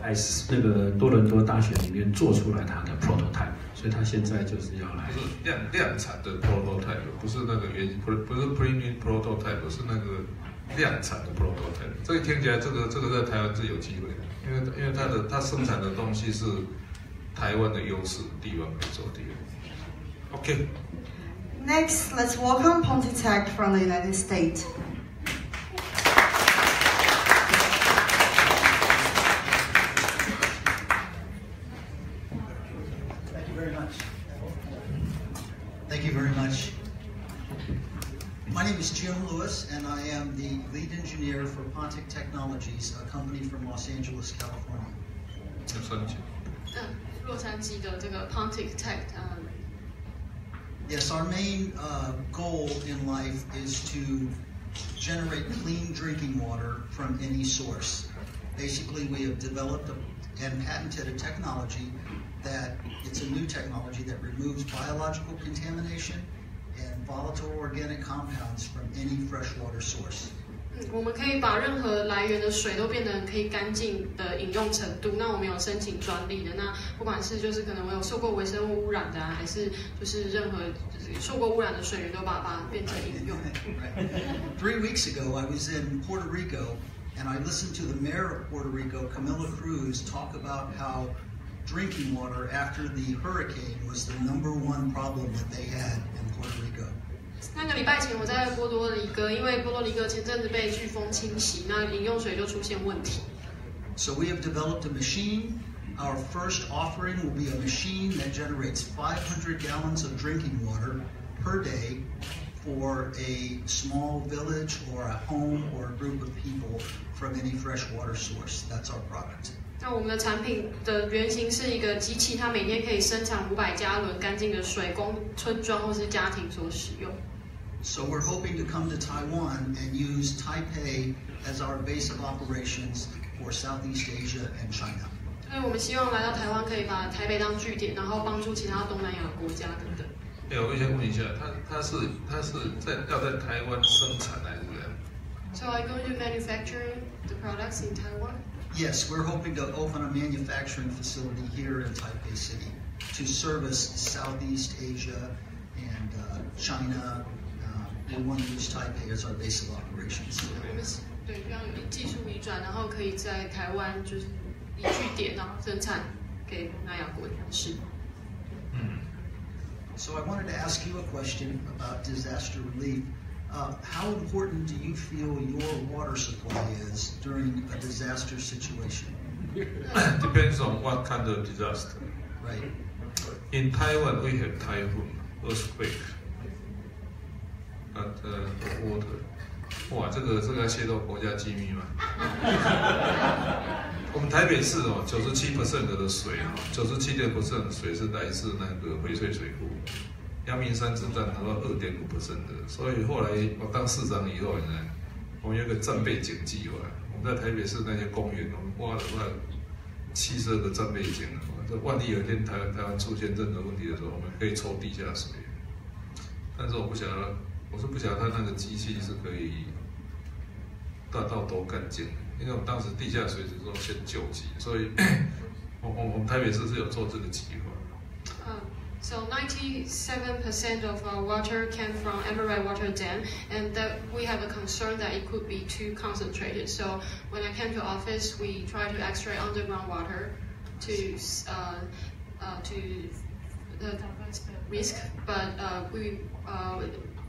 在那个多伦多大学里面做出来他的 prototype， 所以他现在就是要来。不是量产的 prototype， 不是那个不是 premium prototype， 是那个量产的 prototype。这个听起来，这个在台湾是有机会的，因为它生产的东西是台湾的优势地方可以做地方。OK。Next, let's welcome Pontitech from the United States. Thank you very much. Thank you very much. My name is Jim Lewis, and I am the lead engineer for Pontic Technologies, a company from Los Angeles, California. 洛杉矶的这个 Pontic Tech。Yes, our main goal in life is to generate clean drinking water from any source. Basically, we have developed and patented a technology that it's a new technology that removes biological contamination and volatile organic compounds from any freshwater source. 我们可以把任何来源的水都变得可以干净的饮用程度。那我们有申请专利的，那不管是就是可能我有受过微生物污染的还是就是任何就是受过污染的水源，都把它变成饮用。3 weeks ago, I was in Puerto Rico, and I listened to the mayor of Puerto Rico, Camila Cruz, talk about how drinking water after the hurricane was the #1 problem that they had in Puerto Rico. 3个礼拜前我在波多黎各，因为波多黎各前阵子被飓风侵袭，那饮用水就出现问题。So we have developed a machine. Our first offering will be a machine that generates 500 gallons of drinking water per day for a small village or a home or a group of people from any fresh water source. That's our product. 那我们的产品的原型是一个机器，它每天可以生产500加仑干净的水，供村庄或是家庭所使用。So we're hoping to come to Taiwan and use Taipei as our base of operations for Southeast Asia and China. 所以我们希望来到台湾，可以把台北当据点，然后帮助其他东南亚国家等等。我想问一下，他是要在台湾生产还是怎样 So are you going to manufacture the products in Taiwan? Yes, we're hoping to open a manufacturing facility here in Taipei City to service Southeast Asia and China. We want to use Taipei as our base of operations. 我们对要有技术移转，然后可以在台湾就是以据点，然后生产给东南亚国家是。So I wanted to ask you a question about disaster relief. How important do you feel your water supply is during a disaster situation? Depends on what kind of disaster. Right. In Taiwan, we have typhoon, earthquake, but water. 哇，这个要泄露国家机密吗？我们台北市97% 的水97% 的水是来自那个翡翠水库，阳明山只占到2.5% 的，所以后来我当市长以后呢，我们有一个战备井计划。我们在台北市那些公园，我们挖了72个战备井，这万一有一天台湾出现任何问题的时候，我们可以抽地下水。但是我不晓得它那个机器是可以到多干净，因为我们当时地下水只是先救急，所以我们台北市是有做这个计划。So 97% of our water came from Emerald Water Dam, and that we have a concern that it could be too concentrated. So when I came to office, we tried to extract underground water to risk, but we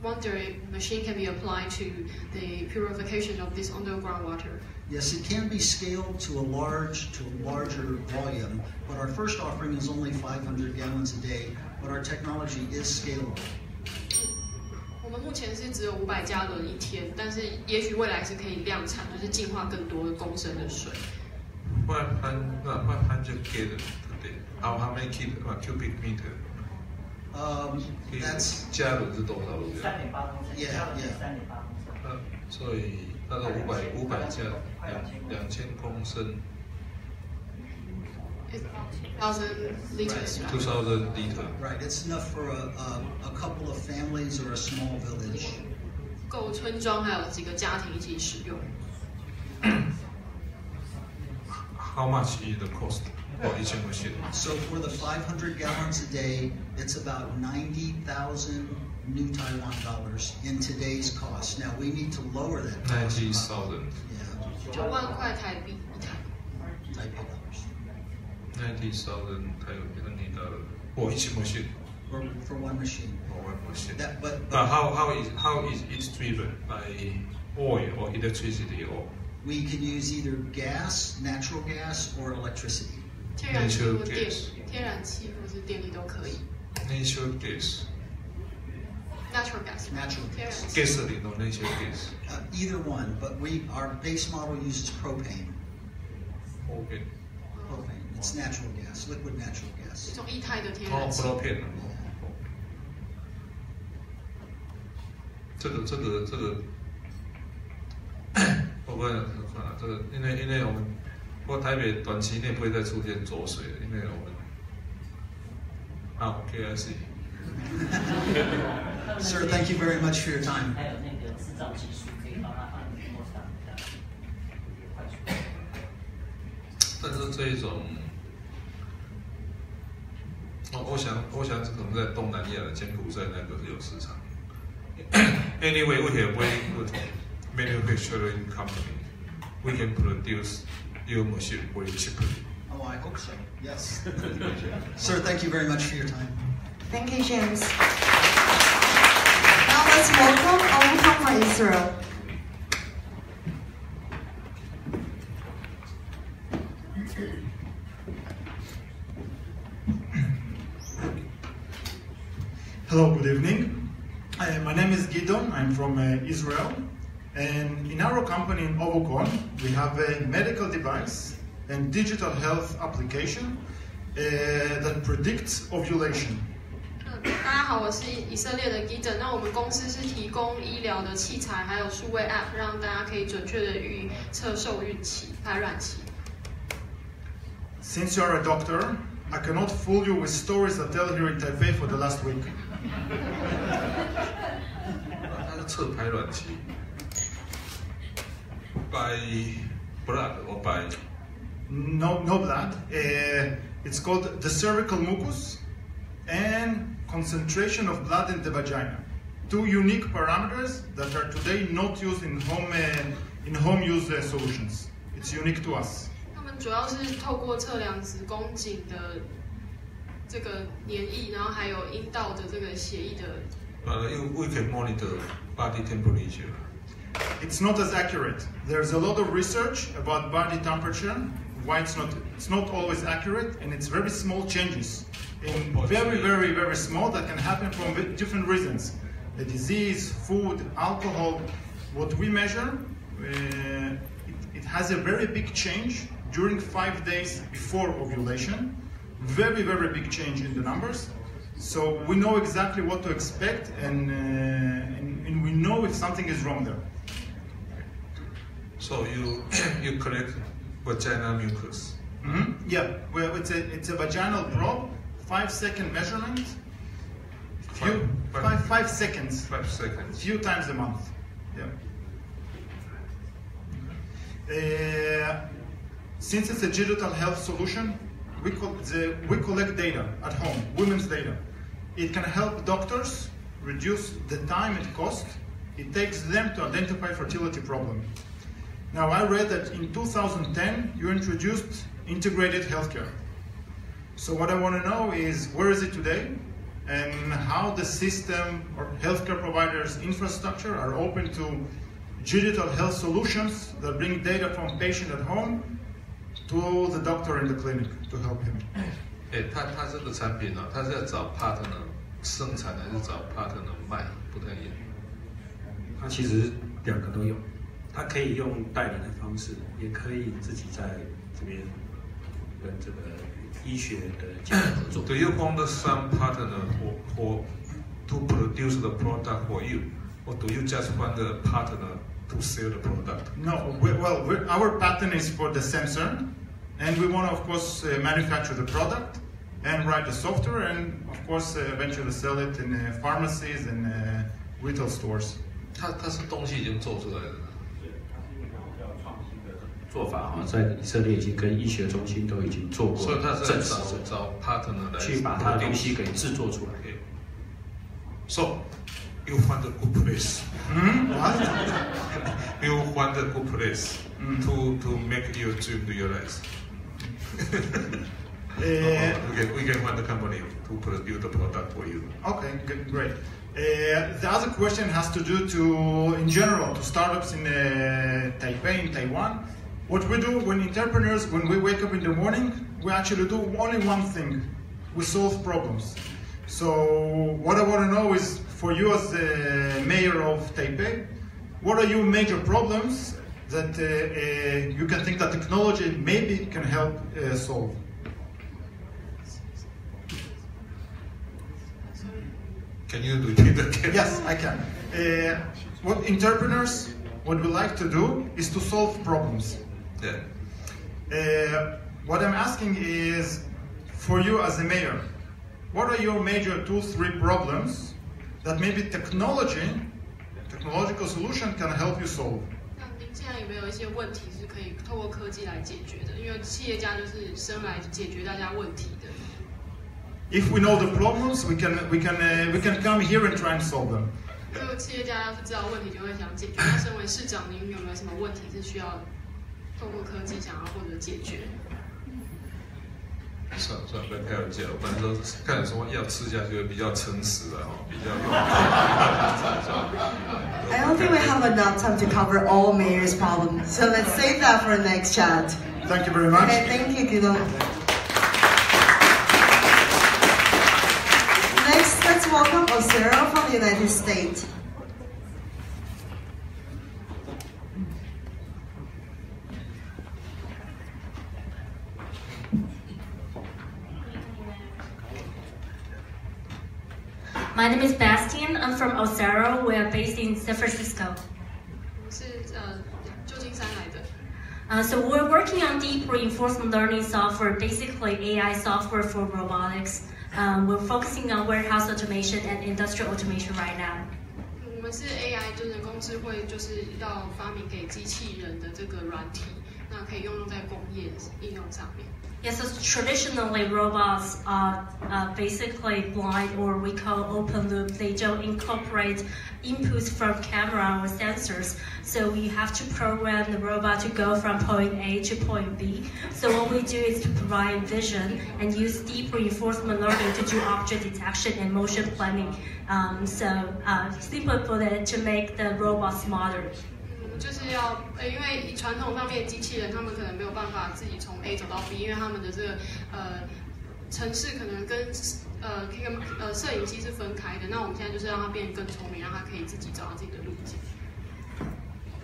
wonder if machine can be applied to the purification of this underground water. Yes, it can be scaled to a larger volume, but our first offering is only 500 gallons a day, but our technology is scalable. 我们目前是只有500加仑一天，但是也许未来是可以量产，就是净化更多的公升的水。 500 gallon today. How many cubic meter? That's 加仑是多少3.8公升。 Yeah. 所以大概500加2000公升。 2,000 liters. 2,000 liters. Right, it's enough for a couple of families or a small village. 够村庄还有几个家庭一起使用。 How much is the cost for each machine? So for the 500 gallons a day, it's about 90,000 new Taiwan dollars in today's cost. Now we need to lower that. 90,000. Yeah. 9万块台币一台。 Taipei dollars. 90,000 Taiwan dollars for each machine. For one machine. For one machine. But how is it driven by oil or electricity or? We can use either gas, natural gas, or electricity. 天然气或电，天然气或是电力都可以。 Natural gas. Natural gas. Natural gas. Gasoline or natural gas. Either one, but our base model uses propane. Okay. Propane. It's natural gas, liquid natural gas. 一种液态的天然气。propane. 这个。 我不能看了这个，因为我们不过台北短期内不会再出现浊水，因为我们OK I see. Sir, thank you very much for your time. 还有那个制造技术可以帮他把这一种，我想可能在东南亚的柬埔寨那个是有市场。Anyway, we have very good manufacturing company. We can produce your machine very cheaply. Oh, I hope so. Yes. Sir, thank you very much for your time. Thank you, James. Now let's welcome Owen from Israel. Hello, good evening. My name is Gidon. I'm from Israel. And in our company in Ovocon, we have a medical device and digital health application that predicts ovulation. 大家好，我是以色列的 Gidon。那我们公司是提供医疗的器材，还有数位 App， 让大家可以准确的预测受孕期、排卵期。Since you are a doctor, I cannot fool you with stories I tell here in Taipei for the last week. 它是测排卵期 by blood or by no blood. It's called the cervical mucus and concentration of blood in the vagina. Two unique parameters that are today not used in home use solutions. It's unique to us. 他们主要是透过测量子宫颈的这个黏液，然后还有阴道的这个血液的。we can monitor body temperature. It's not as accurate. There's a lot of research about body temperature. Why it's not always accurate, and it's very small changes, and very small that can happen from different reasons. A disease, food, alcohol. What we measure, it has a very big change during 5 days before ovulation. Very big change in the numbers. So we know exactly what to expect, and we know if something is wrong there. So you collect vaginal mucus. Mm-hmm. Yeah, well, it's a vaginal probe, 5-second measurement. 5 seconds. 5 seconds. Few times a month. Yeah. Since it's a digital health solution, we collect data at home, women's data. It can help doctors reduce the time and cost it takes them to identify fertility problem. Now, I read that in 2010, you introduced integrated healthcare. So what I want to know is, where is it today? And how the system or healthcare providers' infrastructure are open to digital health solutions that bring data from patient at home to the doctor in the clinic to help him. 它这个产品呢，它是要找 partner 生产还是找 partner 卖，不太一样。它其实两个都有，它可以用代理的方式，也可以自己在这边跟这个医学的机构合作。Do you want some partner to produce the product for you, or do you just want the partner to sell the product? No, our patent is for the sensor, and we want to, of course, manufacture the product and write the software, and of course, eventually sell it in pharmacies and retail stores. 它是东西已经做出来的。做法哈，在以色列已经跟医学中心都已经做过，所以他是找 partner 来去把它的东西给制作出来。So you find a good place. You find a good place to make your dream realize. We can find a company to produce the product for you. Okay, good, great. The other question has to do to, in general, to startups in Taipei, in Taiwan. What we do when entrepreneurs, when we wake up in the morning, we actually do only one thing. We solve problems. So what I want to know is, for you as the mayor of Taipei, what are your major problems that you can think that technology maybe can help solve? Can you repeat again? Yes, I can. What entrepreneurs, what we like to do is to solve problems. Yeah. What I'm asking is, for you as a mayor, what are your major 2-3 problems that maybe technological solution can help you solve? 您现在有没有一些问题是可以透过科技来解决的？因为企业家就是生来解决大家问题的。If we know the problems, we can come here and try and solve them. 如果企业家要是知道问题，就会想解决。那身为市长，您有没有什么问题是需要透过科技想要获得解决？算了，不要开玩笑。反正说看什么药吃下去会比较诚实的哈，比较有。I don't think we have enough time to cover all Mayor's problems, so let's save that for the next chat. Thank you very much. Okay, thank you, Guido. Next, let's welcome Osero from the United States. My name is Bastian. I'm from Osero. We are based in San Francisco. So we're working on deep reinforcement learning software, basically AI software for robotics. We're focusing on warehouse automation and industrial automation right now. 我们是 AI， 就是人工智慧，就是要发明给机器人的这个软体，那可以用在工业应用上面。Yes, so traditionally robots are basically blind, or we call open loop. They don't incorporate inputs from camera or sensors. So you have to program the robot to go from point A to point B. So what we do is to provide vision and use deep reinforcement learning to do object detection and motion planning. Simply put it, to make the robot smarter. 就是要，因为传统上面机器人他们可能没有办法自己从 A 走到 B， 因为他们的这个程式可能跟摄影机是分开的。那我们现在就是让它变得更聪明，让它可以自己找到自己的路径。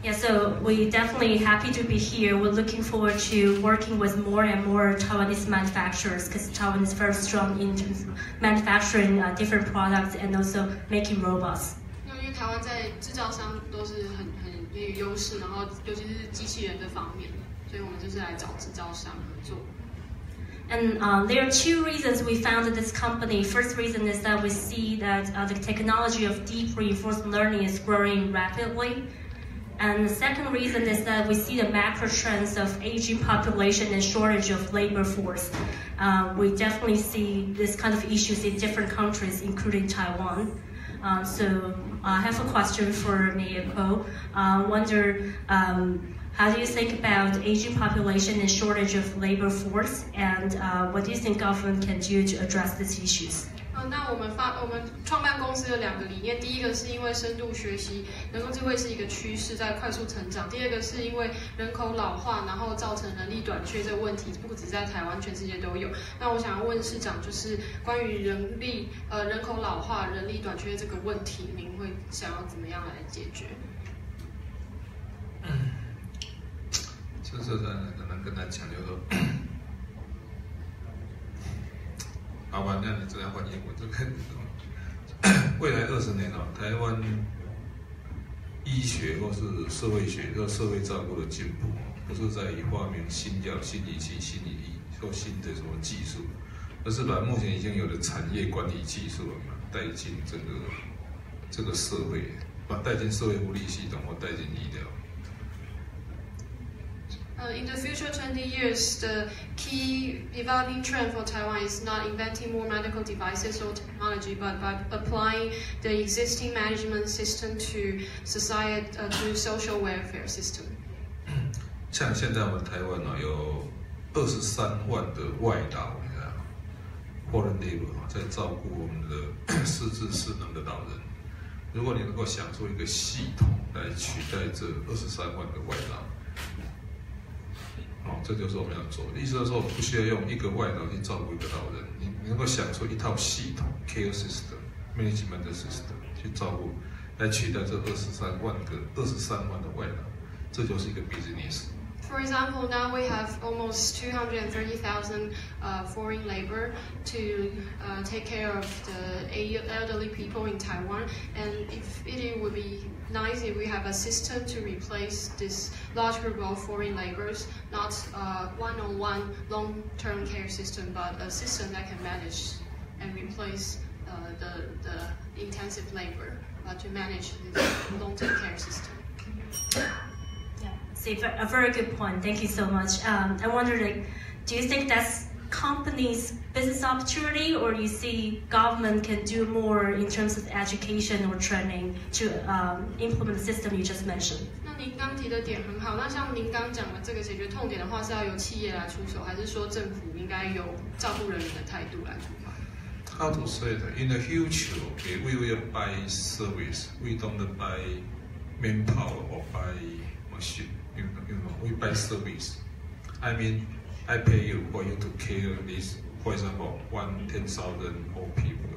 Yeah, so we're definitely happy to be here. We're looking forward to working with more and more Taiwanese manufacturers, because Taiwan is very strong in terms of manufacturing different products and also making robots. 因为台湾在制造商都是很有优势，然后尤其是机器人这方面，所以我们就是来找制造商合作。And there are two reasons we founded this company. First reason is that we see that the technology of deep reinforcement learning is growing rapidly. And the second reason is that we see the macro trends of aging population and shortage of labor force. We definitely see this kind of issues in different countries, including Taiwan. So I have a question for Mayor Ko. Wonder, how do you think about aging population and shortage of labor force, and what do you think government can do to address these issues? 那我们创办公司有两个理念，第一个是因为深度学习，人工智慧是一个趋势在快速成长；第二个是因为人口老化，然后造成人力短缺这个问题，不止在台湾，全世界都有。那我想要问市长，就是关于人口老化、人力短缺这个问题，您会想要怎么样来解决？这很难跟他讲，就是说。好吧，那你这样换英文，这个未来20年哦，台湾医学或是社会学或社会照顾的进步，不是在于发明新药、新仪器、新仪器或新的什么技术，而是把目前已经有的产业管理技术带进这个社会，带进社会福利系统或带进医疗。In the future 20 years, the key developing trend for Taiwan is not inventing more medical devices or technology, but by applying the existing management system to society, to social welfare system. 像现在我们台湾有23万的外劳，foreign labor 在照顾我们的失智失能的老人。如果你能够想出一个系统来取代这23万的外劳。这就是我们要做的。意思是说，我们不需要用一个外劳去照顾一个老人，你能够想出一套系统 care system、management system 去照顾，来取代这23万的外劳，这就是一个 business。For example, now we have almost 230,000 foreign labor to take care of the elderly people in Taiwan, and it would be nice if we have a system to replace this large group of foreign laborers, not one-on-one long-term care system, but a system that can manage and replace the intensive labor to manage the long-term care system. Yeah. a very good point. Thank you so much. I wonder, like, do you think that's companies' business opportunity, or you see government can do more in terms of education or training to implement the system you just mentioned? 那您刚提的点很好。那像您刚讲的这个解决痛点的话，是要由企业来出手，还是说政府应该有照顾人民的态度来出发？ How to say that? In the future, okay, we will buy service. We don't buy manpower or buy machine. You know, we buy service. I mean, I pay you for you to care this. For example, 10,000 old people.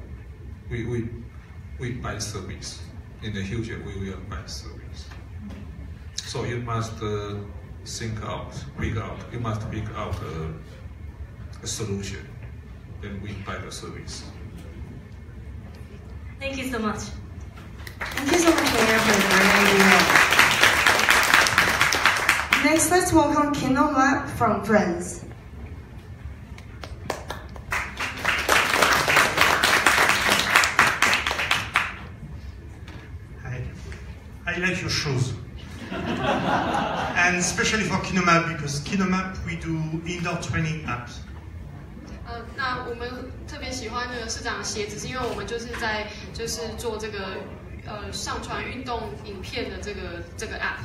We buy service. In the future, we will buy service. So you must think out, figure out. You must figure out a solution. Then we buy the service. Thank you so much. Thank you so much, Mayor, for the great idea. Next, let's welcome Kingdom Lab from France. Hi. I like your shows. And especially for KinoMap, because KinoMap we do indoor training apps. 那我们特别喜欢那个市长的鞋子，是因为我们就是在做这个上传运动影片的这个 app。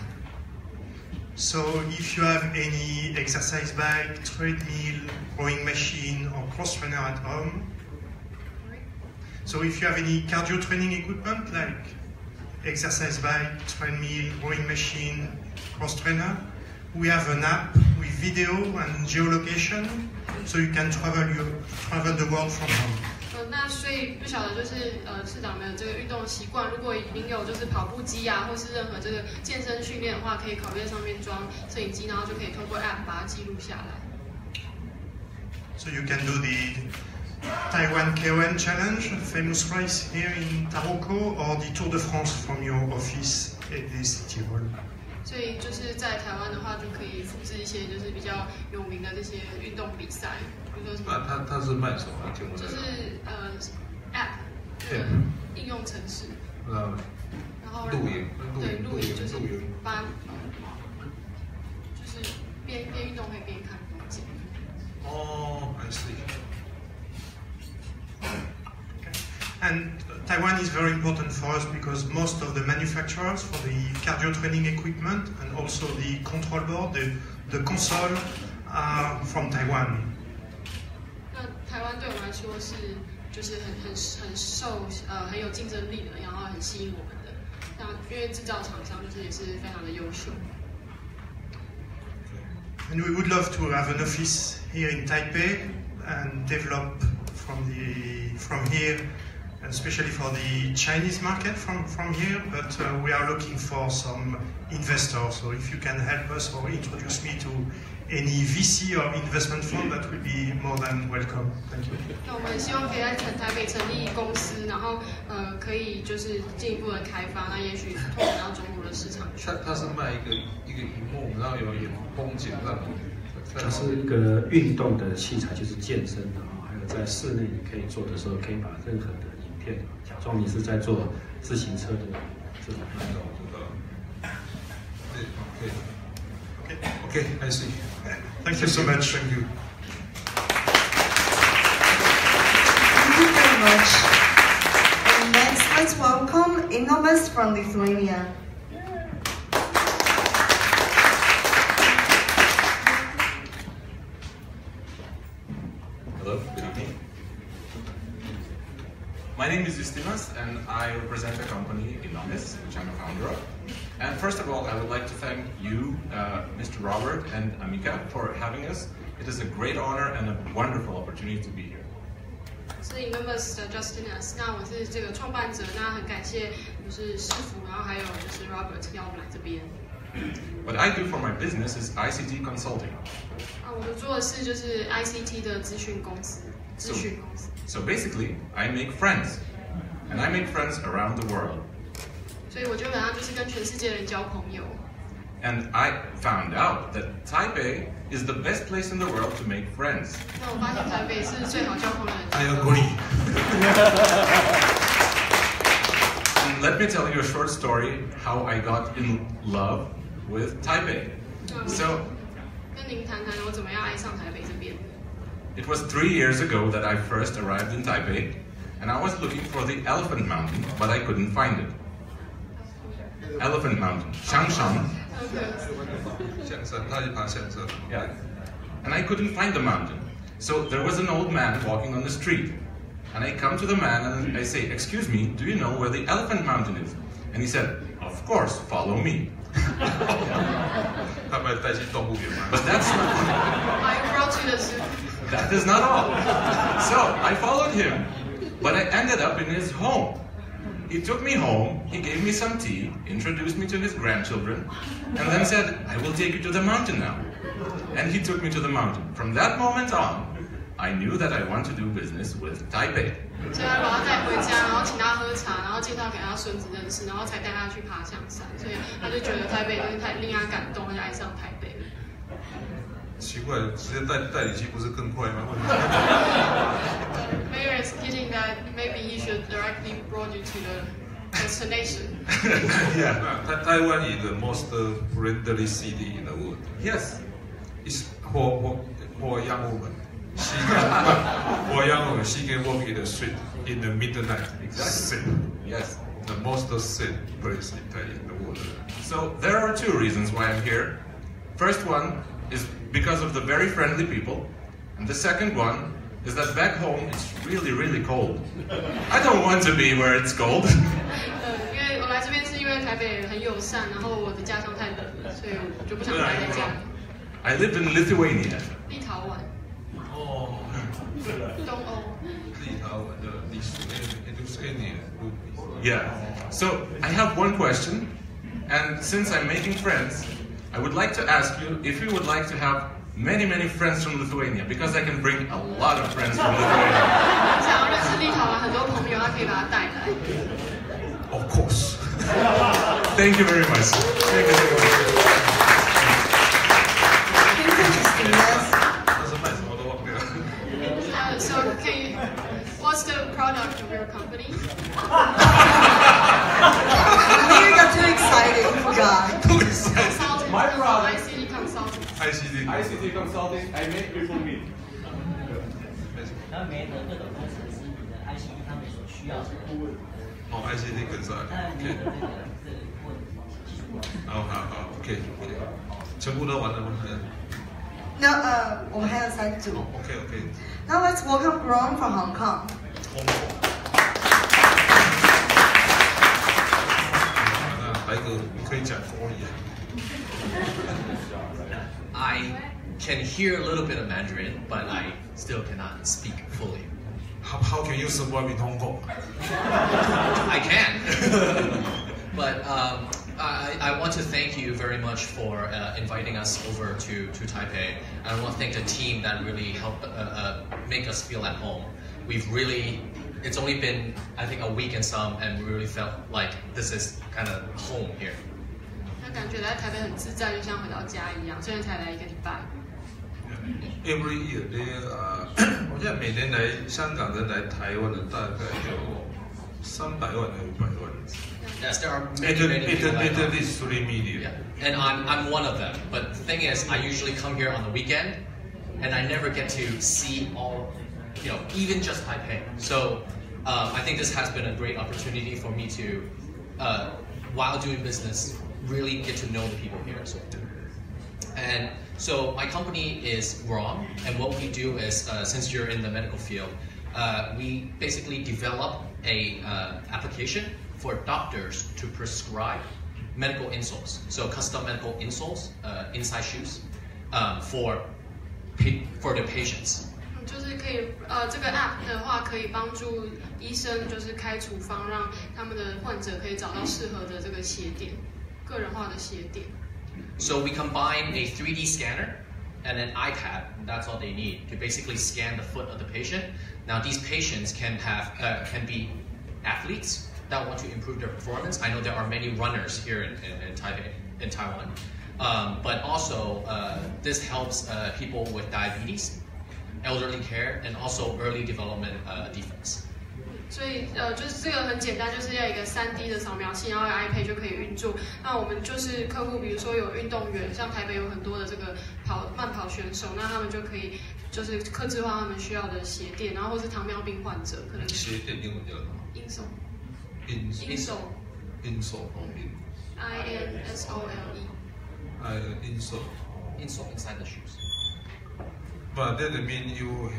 So if you have any exercise bike, treadmill, rowing machine, or cross trainer at home, so if you have any cardio training equipment like exercise bike, treadmill, rowing machine, cross trainer, we have an app with video and geolocation, so you can travel the world from home. 那所以不晓得就是市长的这个运动习惯，如果您有就是跑步机啊，或是任何这个健身训练的话，可以考虑在上面装摄影机，然后就可以透过 app 把它记录下来。So you can do the Taiwan KON Challenge, a famous race here in Taroko, or the Tour de France from your office at the City Hall. 所以就是在台湾的话，就可以复制一些就是比较有名的这些运动比赛，比如说什么。他是卖什么？听不懂。就是app 应用程式。然后露营，对，露营就是把，就是边运动可以边看风景。哦，I see. And Taiwan is very important for us because most of the manufacturers for the cardio training equipment and also the control board, the console, are from Taiwan. 那台湾对我们来说是就是很有竞争力的，然后很吸引我们的。像因为制造厂商就是也是非常的优秀。And we would love to have an office here in Taipei and develop from here. Especially for the Chinese market from here, but we are looking for some investors. So if you can help us or introduce me to any VC or investment fund, that would be more than welcome. Thank you. 那我们希望可以在台北成立公司，然后可以就是进一步的开发，那也许拓展到中国的市场。他是卖一个荧幕，然后有演风景让你。它是一个运动的器材，就是健身的啊，还有在室内你可以做的时候，可以把任何的影片假装你是在做自行车的这种运动。Okay, I see. Thank you so much. Thank you. Thank you very much. And next, let's welcome Innomas from Lithuania. Hello, good evening. My name is Justinas and I represent the company Innomas, which I'm a founder of. And first of all, I would like to thank you, Mr. Robert and Amika, for having us. It is a great honor and a wonderful opportunity to be here. 是 Innomas 的 Justinas， 那我是这个创办者，那很感谢就是师傅，然后还有就是 Robert 邀我们来这边。What I do for my business is ICT consulting. 我们做的是就是 ICT 的咨询公司，咨询公司。So basically, I make friends, and I make friends around the world. 所以我基本上就是跟全世界的人交朋友。And I found out that Taipei is the best place in the world to make friends. 那我发现台北是最好交朋友的。I agree. And let me tell you a short story how I got in love with Taipei. So 跟您谈谈我怎么样爱上台北这边。It was 3 years ago that I first arrived in Taipei, and I was looking for the Elephant Mountain, but I couldn't find it. Elephant Mountain, Shangshan. Yeah. And I couldn't find the mountain. So there was an old man walking on the street. And I come to the man and I say, "Excuse me, do you know where the Elephant Mountain is?" And he said, "Of course, follow me." But that's not I brought you the zoo. That is not all. So I followed him, but I ended up in his home. He took me home, he gave me some tea, introduced me to his grandchildren, and then said, "I will take you to the mountain now." And he took me to the mountain. From that moment on, I knew that I want to do business with Taipei. 所以他把他带回家，然后请他喝茶，然后介绍给他孙子认识，然后才带他去爬象山。所以他就觉得台北真是太令他感动，就爱上台北。奇怪，直接带你去不是更快吗？Mayor is thinking that maybe he should directly brought you to the destination. Yeah, Taiwan is the most friendly city in the world. Yes, it's for young women. For young women, she can walk in the street in the midnight. Exactly. Yes. The most safe place in the world. So there are 2 reasons why I'm here. First one is because of the very friendly people, and the second one is that back home it's really, really cold. I don't want to be where it's cold. 因为我来这边是因为台北很友善，然后我的家乡太冷了，所以我就不想待在家里。I live in Lithuania. 立陶宛。哦，东欧。立陶宛的历史，Lithuania. Yeah. So I have one question, and since I'm making friends, I would like to ask you if you would like to have many, many friends from Lithuania, because I can bring a lot of friends from Lithuania. 想要认识立陶宛很多朋友，他可以把他带来。Of course. Thank you very much. Thank you very much. So, what's the product of your company? You got too excited, forgot. Consulting. My product. ICT consulting. ICT consulting. I make people meet. 他们的各种工程是你的 ICT 他们所需要的顾问。哦 ，ICT consulting。好 ，OK， 全部都完了吗？那我们还有3组。OK。Now let's welcome Ron from Hong Kong. I can hear a little bit of Mandarin, but I still cannot speak fully. How can you survive in Hong Kong? I can. But I want to thank you very much for inviting us over to Taipei. And I want to thank the team that really helped make us feel at home. It's only been, I think, a week and some, and we really felt like this is kind of home here. 他感觉来台北很自在，就像回到家一样。虽然才来1个礼拜。Every year, 我现在每年来香港人来台湾的大概有300万到500万。Yes, there are many people like at least 3 million. Yeah. And I'm one of them. But the thing is, I usually come here on the weekend, and I never get to see all, even just Taipei. So I think this has been a great opportunity for me to, while doing business, really get to know the people here as well. And so my company is ROM, and what we do is, since you're in the medical field, we basically develop a application for doctors to prescribe medical insoles, so custom medical insoles, inside shoes, for the patients. 就是可以，这个 app 的话可以帮助医生，就是开处方，让他们的患者可以找到适合的这个鞋垫，个人化的鞋垫。So we combine a 3D scanner and an iPad. That's all they need to basically scan the foot of the patient. Now these patients can be athletes that want to improve their performance. I know there are many runners here in Taiwan, but also this helps people with diabetes, elderly care, and also early development defects. 所以就是这个很简单，就是要一个3D 的扫描器，然后有 iPad 就可以运作。那我们就是客户，比如说有运动员，像台北有很多的这个慢跑选手，那他们就可以就是客制化他们需要的鞋垫，然后或是糖尿病患者可能鞋垫英文叫什么？insole。insole。insole。insole inside the shoes. But that means you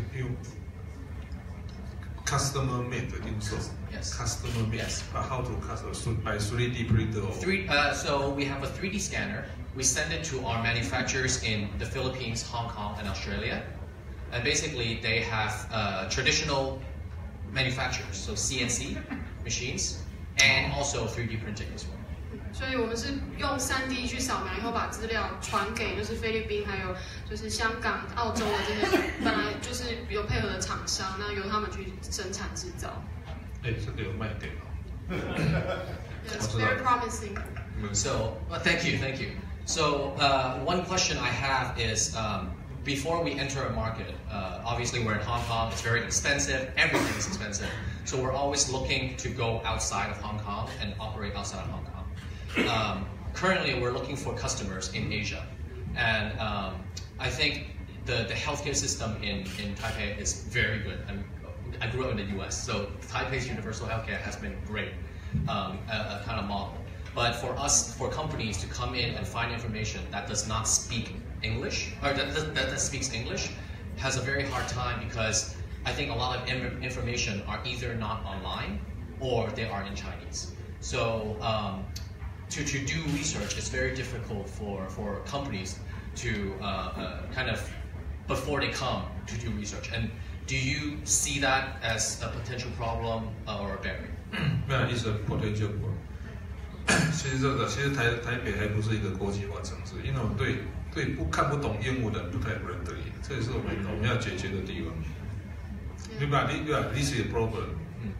customer made insole. Yes. Customer made. Yes. But how to custom by 3D printer? So we have a 3D scanner. We send it to our manufacturers in the Philippines, Hong Kong, and Australia. And basically, they have traditional manufacturers, so CNC machines, and also 3D printing as well. 所以我们是用3D 去扫描以后，把资料传给就是菲律宾，还有就是香港、澳洲的这些本来就是有配合的厂商，那由他们去生产制造。哎，这个有卖点哦。It's very promising. So thank you. So one question I have is before we enter a market, obviously we're in Hong Kong. It's very expensive. Everything is expensive. So we're always looking to go outside of Hong Kong and operate outside of Hong Kong. Currently, we're looking for customers in Asia, and I think the healthcare system in Taipei is very good. I grew up in the U.S., so Taipei's universal healthcare has been great, a kind of model. But for companies to come in and find information that does not speak English, or that speaks English, has a very hard time because I think a lot of information are either not online or they are in Chinese. So to do research, it's very difficult for companies to kind of, before they come to do research. And do you see that as a potential problem or a barrier? Yeah, it's a potential problem. 其实台北还不是一个国际化城市，因为我们对看不懂英文的人不太不认得，这也是我们要解决的地方。This is a problem.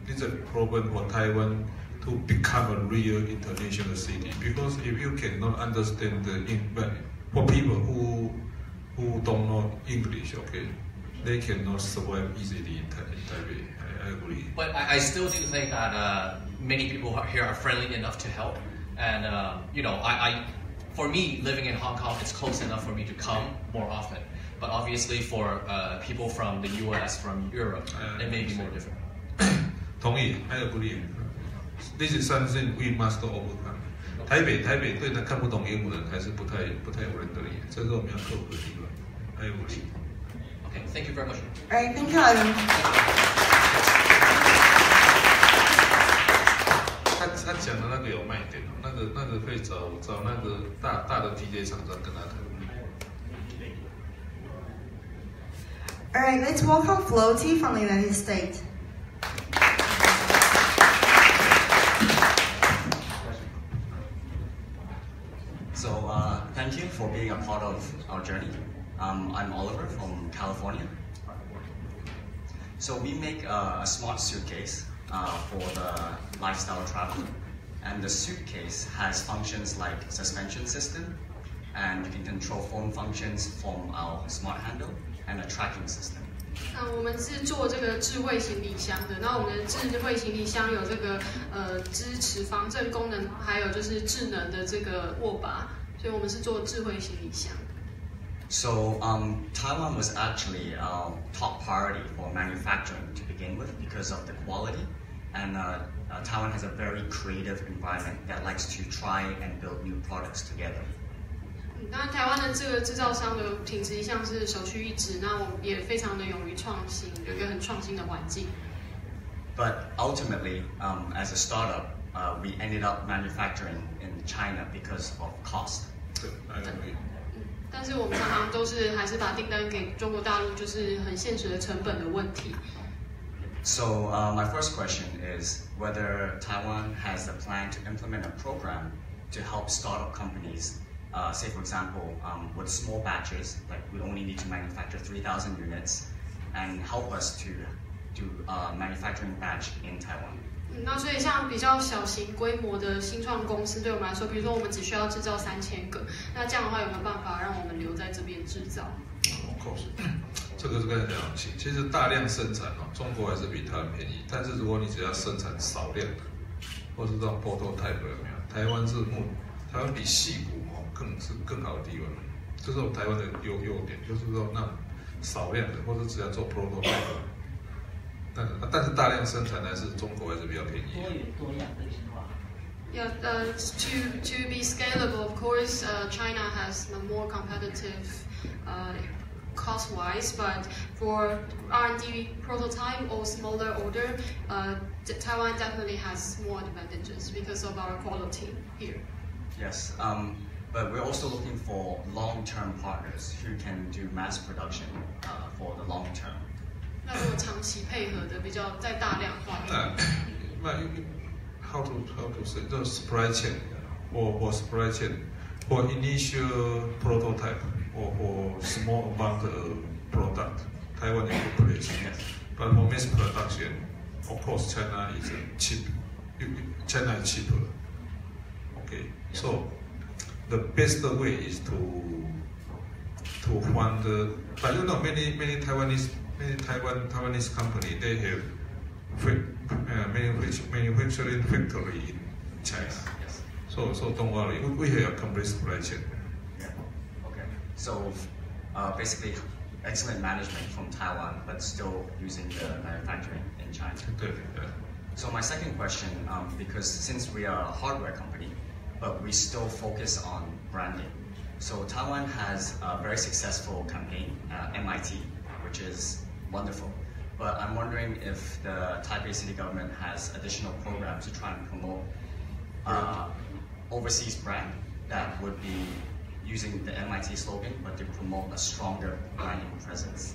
This is a problem for Taiwan to become a real international city. Because if you cannot understand for people who don't know English, okay, they cannot survive easily in Taipei. I agree. But I still do think that many people here are friendly enough to help, and for me, living in Hong Kong, it's close enough for me to come more often. But obviously, for people from the U.S., from Europe, it may be more difficult. 同意 I agree. This is something we must overcome. 台北对他看不懂英文的人还是不太有认得力，这是我们要克服的地方。I agree. Okay, thank you very much. All right, thank you. 他讲的那个有卖点，那个可以找那个大的 DJ 厂商跟他谈。All right, let's welcome Floaty from the United States. So thank you for being a part of our journey. I'm Oliver from California. So we make a smart suitcase for the lifestyle traveler. And the suitcase has functions like suspension system, and you can control phone functions from our smart handle, and a tracking system. 我们是做这个智慧行李箱的，那我们的智慧行李箱有这个支持防震功能，还有就是智能的这个握把，所以我们是做智慧行李箱。So Taiwan was actually our top priority for manufacturing to begin with because of the quality, and Taiwan has a very creative environment that likes to try and build new products together. 当然，台湾的这个制造商的品质一向是首屈一指，那我们也非常的勇于创新，有一个很创新的环境。But ultimately, as a startup, we ended up manufacturing in China because of cost. 但是我们常常都是还是把订单给中国大陆，就是很现实的成本的问题。So my first question is whether Taiwan has a plan to implement a program to help startup companies. Say, for example, with small batches, like we only need to manufacture 3,000 units, and help us to do manufacturing batch in Taiwan. 那所以像比较小型规模的新创公司，对我们来说，比如说我们只需要制造3000个，那这样的话有没有办法让我们留在这边制造？ Of course. 这个是跟你讲，其实大量生产哦，中国还是比台湾便宜。但是如果你只要生产少量的，或是这种 prototype 有没有？台湾比矽谷哦更好的地方，这是我们台湾的优点，就是说那少量的或者只要做 prototype， 但是大量生产还是中国还是比较便宜。多样个性化。Yeah, to be scalable, of course, China has a more competitive cost-wise, but for R&D prototype or smaller order, Taiwan definitely has more advantages because of our quality here. Yes, but we're also looking for long-term partners who can do mass production for the long term. 那如果长期配合的，比较在大量化。How to say the supply chain or supply chain for initial prototype or small amount of product, Taiwan is a good place. But for mass production, of course, China is cheap. China is cheaper. Okay, so the best way is to fund. But you know, many Taiwanese company, they have manufacturing factory in China. Yes. So don't worry, we have a complete supply chain. Yeah. Okay. So basically, excellent management from Taiwan, but still using the manufacturing in China. Good. Yeah. So my second question, because since we are a hardware company, but we still focus on branding. So Taiwan has a very successful campaign, MIT, which is wonderful. But I'm wondering if the Taipei city government has additional programs to try and promote overseas brand that would be using the MIT slogan, but to promote a stronger branding presence.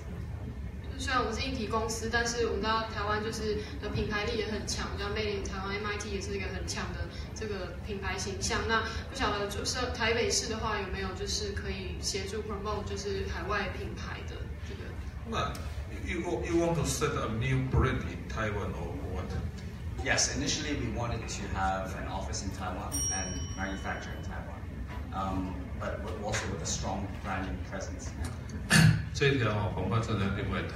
虽然我们是硬体公司，但是我们知道台湾就是的品牌力也很强，像 Made in 台湾 MIT 也是一个很强的这个品牌形象。那不晓得就是台北市的话有没有就是可以协助 promote 就是海外品牌的这个？那 You want to set a new brand in Taiwan or what? Yes, initially we wanted to have an office in Taiwan and manufacture in Taiwan, but also with a strong branding presence. 这一条哦，恐怕真的另外谈。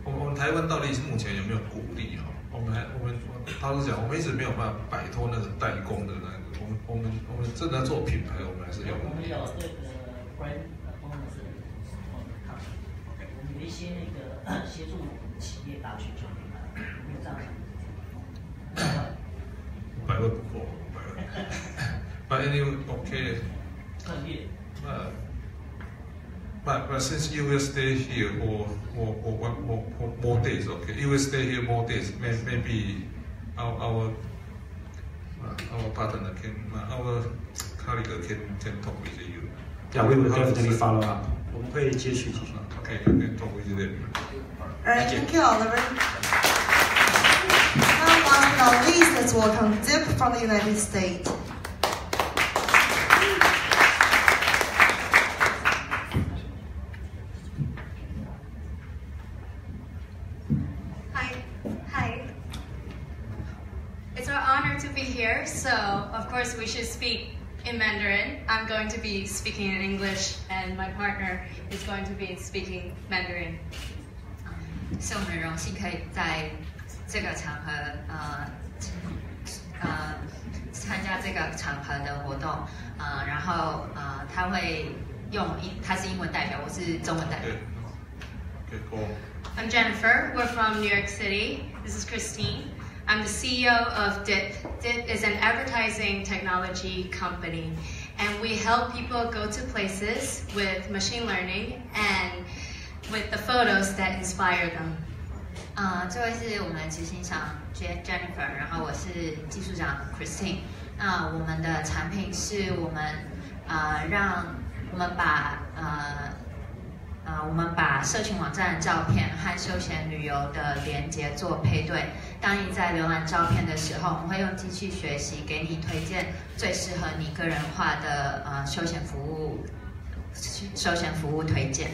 我们台湾到底是目前有没有鼓励哦？我们老实讲，我们一直没有办法摆脱那个代工的那个。我们真的做品牌，我们还是要。我们有这个 brand 功能是我们看，我们有一些那个协助企业打全球品牌，有这样的。500万不够，500万。But anyway, okay. But since you will stay here for more days, okay? You will stay here more days. Maybe our partner our colleague can talk with you. Yeah, we will definitely follow up. 我们会继续。Okay, you can talk with them. All right, thank you, Oliver. Now, last but not least, let's welcome Dip from the United States. Hi. It's our honor to be here, so of course we should speak in Mandarin. I'm going to be speaking in English, and my partner is going to be speaking Mandarin. 是我们很荣幸可以在这个场合参加这个场合的活动，然后他会他是英文代表，我是中文代表。Okay, cool. I'm Jennifer. We're from New York City. This is Christine. I'm the CEO of DIP. DIP is an advertising technology company, and we help people go to places with machine learning and with the photos that inspire them. 这位是我们的执行长 Jennifer， 然后我是技术长 Christine。那我们的产品是我们我们把社群网站的照片和休闲旅游的连结做配对。当你在浏览照片的时候，我们会用机器学习给你推荐最适合你个人化的休闲服务推荐。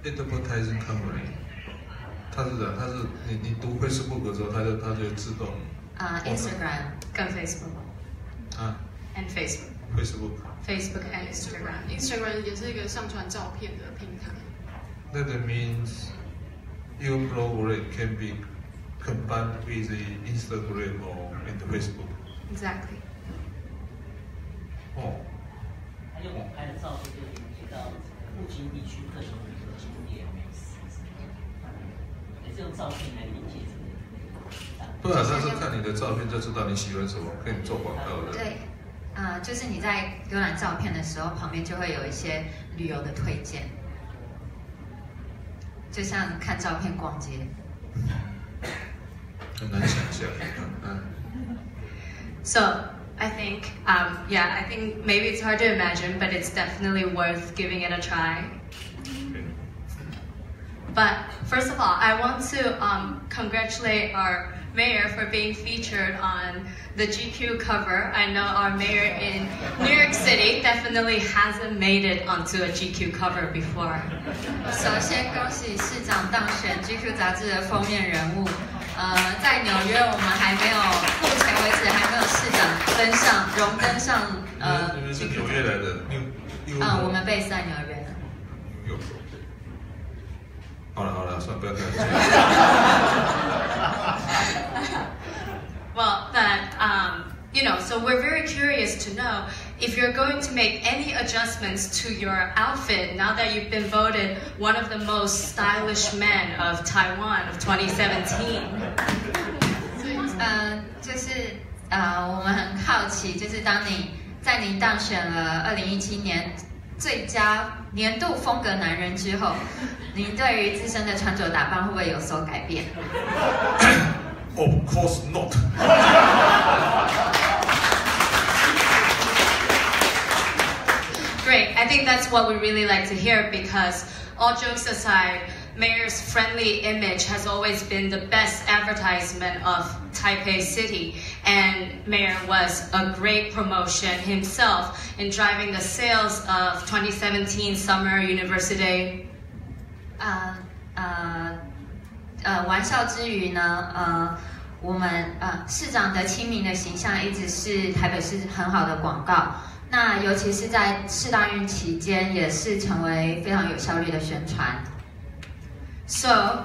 Advertising company， 它是你读 Facebook 的时候，它就自动。Instagram 跟 Facebook。And Facebook. Facebook and Instagram. Instagram 也是一个上传照片的平台。That means your blog can be combined with the Instagram or and Facebook. Exactly. 哦。还有我拍的照片就连接到附近地区特殊的经验，也是用照片来连接这个。对啊，但是看你的照片就知道你喜欢什么，可以做广告的。对，就是你在浏览照片的时候，旁边就会有一些旅游的推荐，就像看照片逛街。很难想象。So I think, I think maybe it's hard to imagine, but it's definitely worth giving it a try. But first of all, I want to congratulate our mayor for being featured on the GQ cover. I know our mayor in New York City definitely hasn't made it onto a GQ cover before. 首先恭喜市长当选 GQ 杂志的封面人物。在纽约我们还没有，目前为止还没有市长登上荣登上你们是纽约来的？我们base在纽约。好了，算了，不要开玩笑。Well, so we're very curious to know if you're going to make any adjustments to your outfit now that you've been voted one of the most stylish men of Taiwan of 2017. 我们很好奇，就是在您当选了2017年最佳年度风格男人之后，您对于自身的穿着打扮会不会有所改变？ Of course not. Great. I think that's what we really like to hear because all jokes aside, Mayor's friendly image has always been the best advertisement of Taipei City, and Mayor was a great promotion himself in driving the sales of 2017 Summer University. 玩笑之余呢，我们市长的亲民的形象一直是台北市很好的广告。那尤其是在世大运期间，也是成为非常有效率的宣传。So,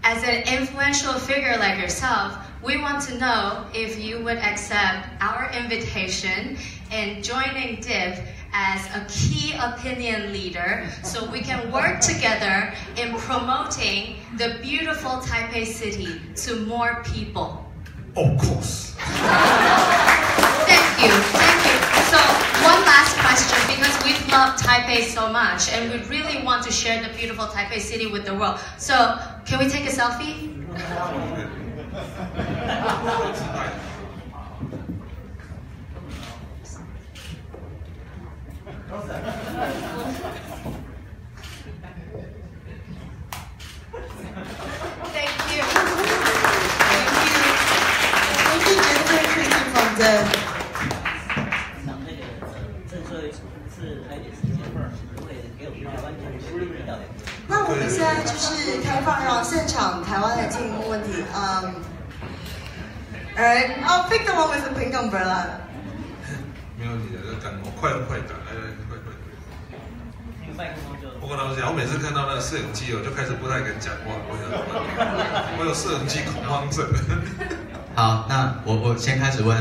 as an influential figure like yourself, we want to know if you would accept our invitation in joining DIP as a key opinion leader so we can work together in promoting the beautiful Taipei City to more people. Of course. Thank you. So one last question, because we love Taipei so much and we really want to share the beautiful Taipei City with the world. So can we take a selfie? Thank you. Thank you, Jennifer from the. 那我们现在就是开放让现场台湾的进入问题。Alright, I'll pick the one with the pink umbrella. 没问题的，要赶快打，来，快。我跟他们讲，我每次看到那个摄影机，我就开始不太敢讲话，我有摄影机恐慌症。好，那我先开始问。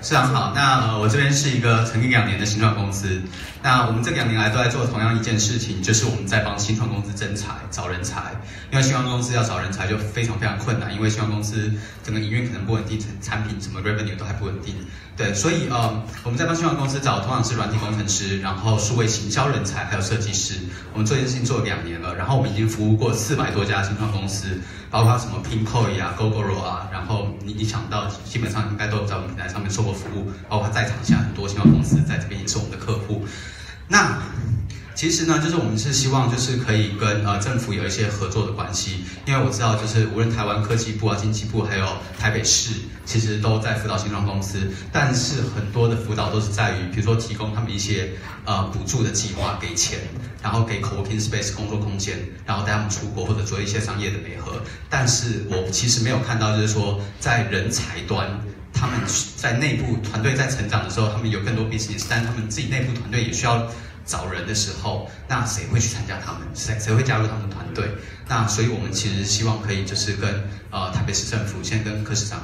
市长好，那我这边是一个成立2年的新创公司，那我们这2年来都在做同样一件事情，就是我们在帮新创公司征才、找人才。因为新创公司要找人才就非常困难，因为新创公司整个营运可能不稳定，产品什么 revenue 都还不稳定。对，所以我们在帮新创公司找，通常是软体工程师，然后数位行销人才，还有设计师。我们做这件事情做了2年了，然后我们已经服务过400多家新创公司，包括什么 Pinkoi 啊、Gogoro 啊，然后你想到基本上应该都有在我们平台上面受过服务，包括在场下很多新创公司在这边也是我们的客户。那其实呢，就是我们是希望就是可以跟政府有一些合作的关系，因为我知道就是无论台湾科技部啊、经济部还有台北市，其实都在辅导新创公司，但是很多的辅导都是在于，比如说提供他们一些补助的计划，给钱，然后给 coworking space 工作空间，然后带他们出国或者做一些商业的媒合，但是我其实没有看到就是说在人才端他们在内部团队在成长的时候，他们有更多 business， 但是他们自己内部团队也需要找人的时候，那谁会去参加他们？谁会加入他们的团队？那所以我们其实希望可以就是跟台北市政府先跟柯市长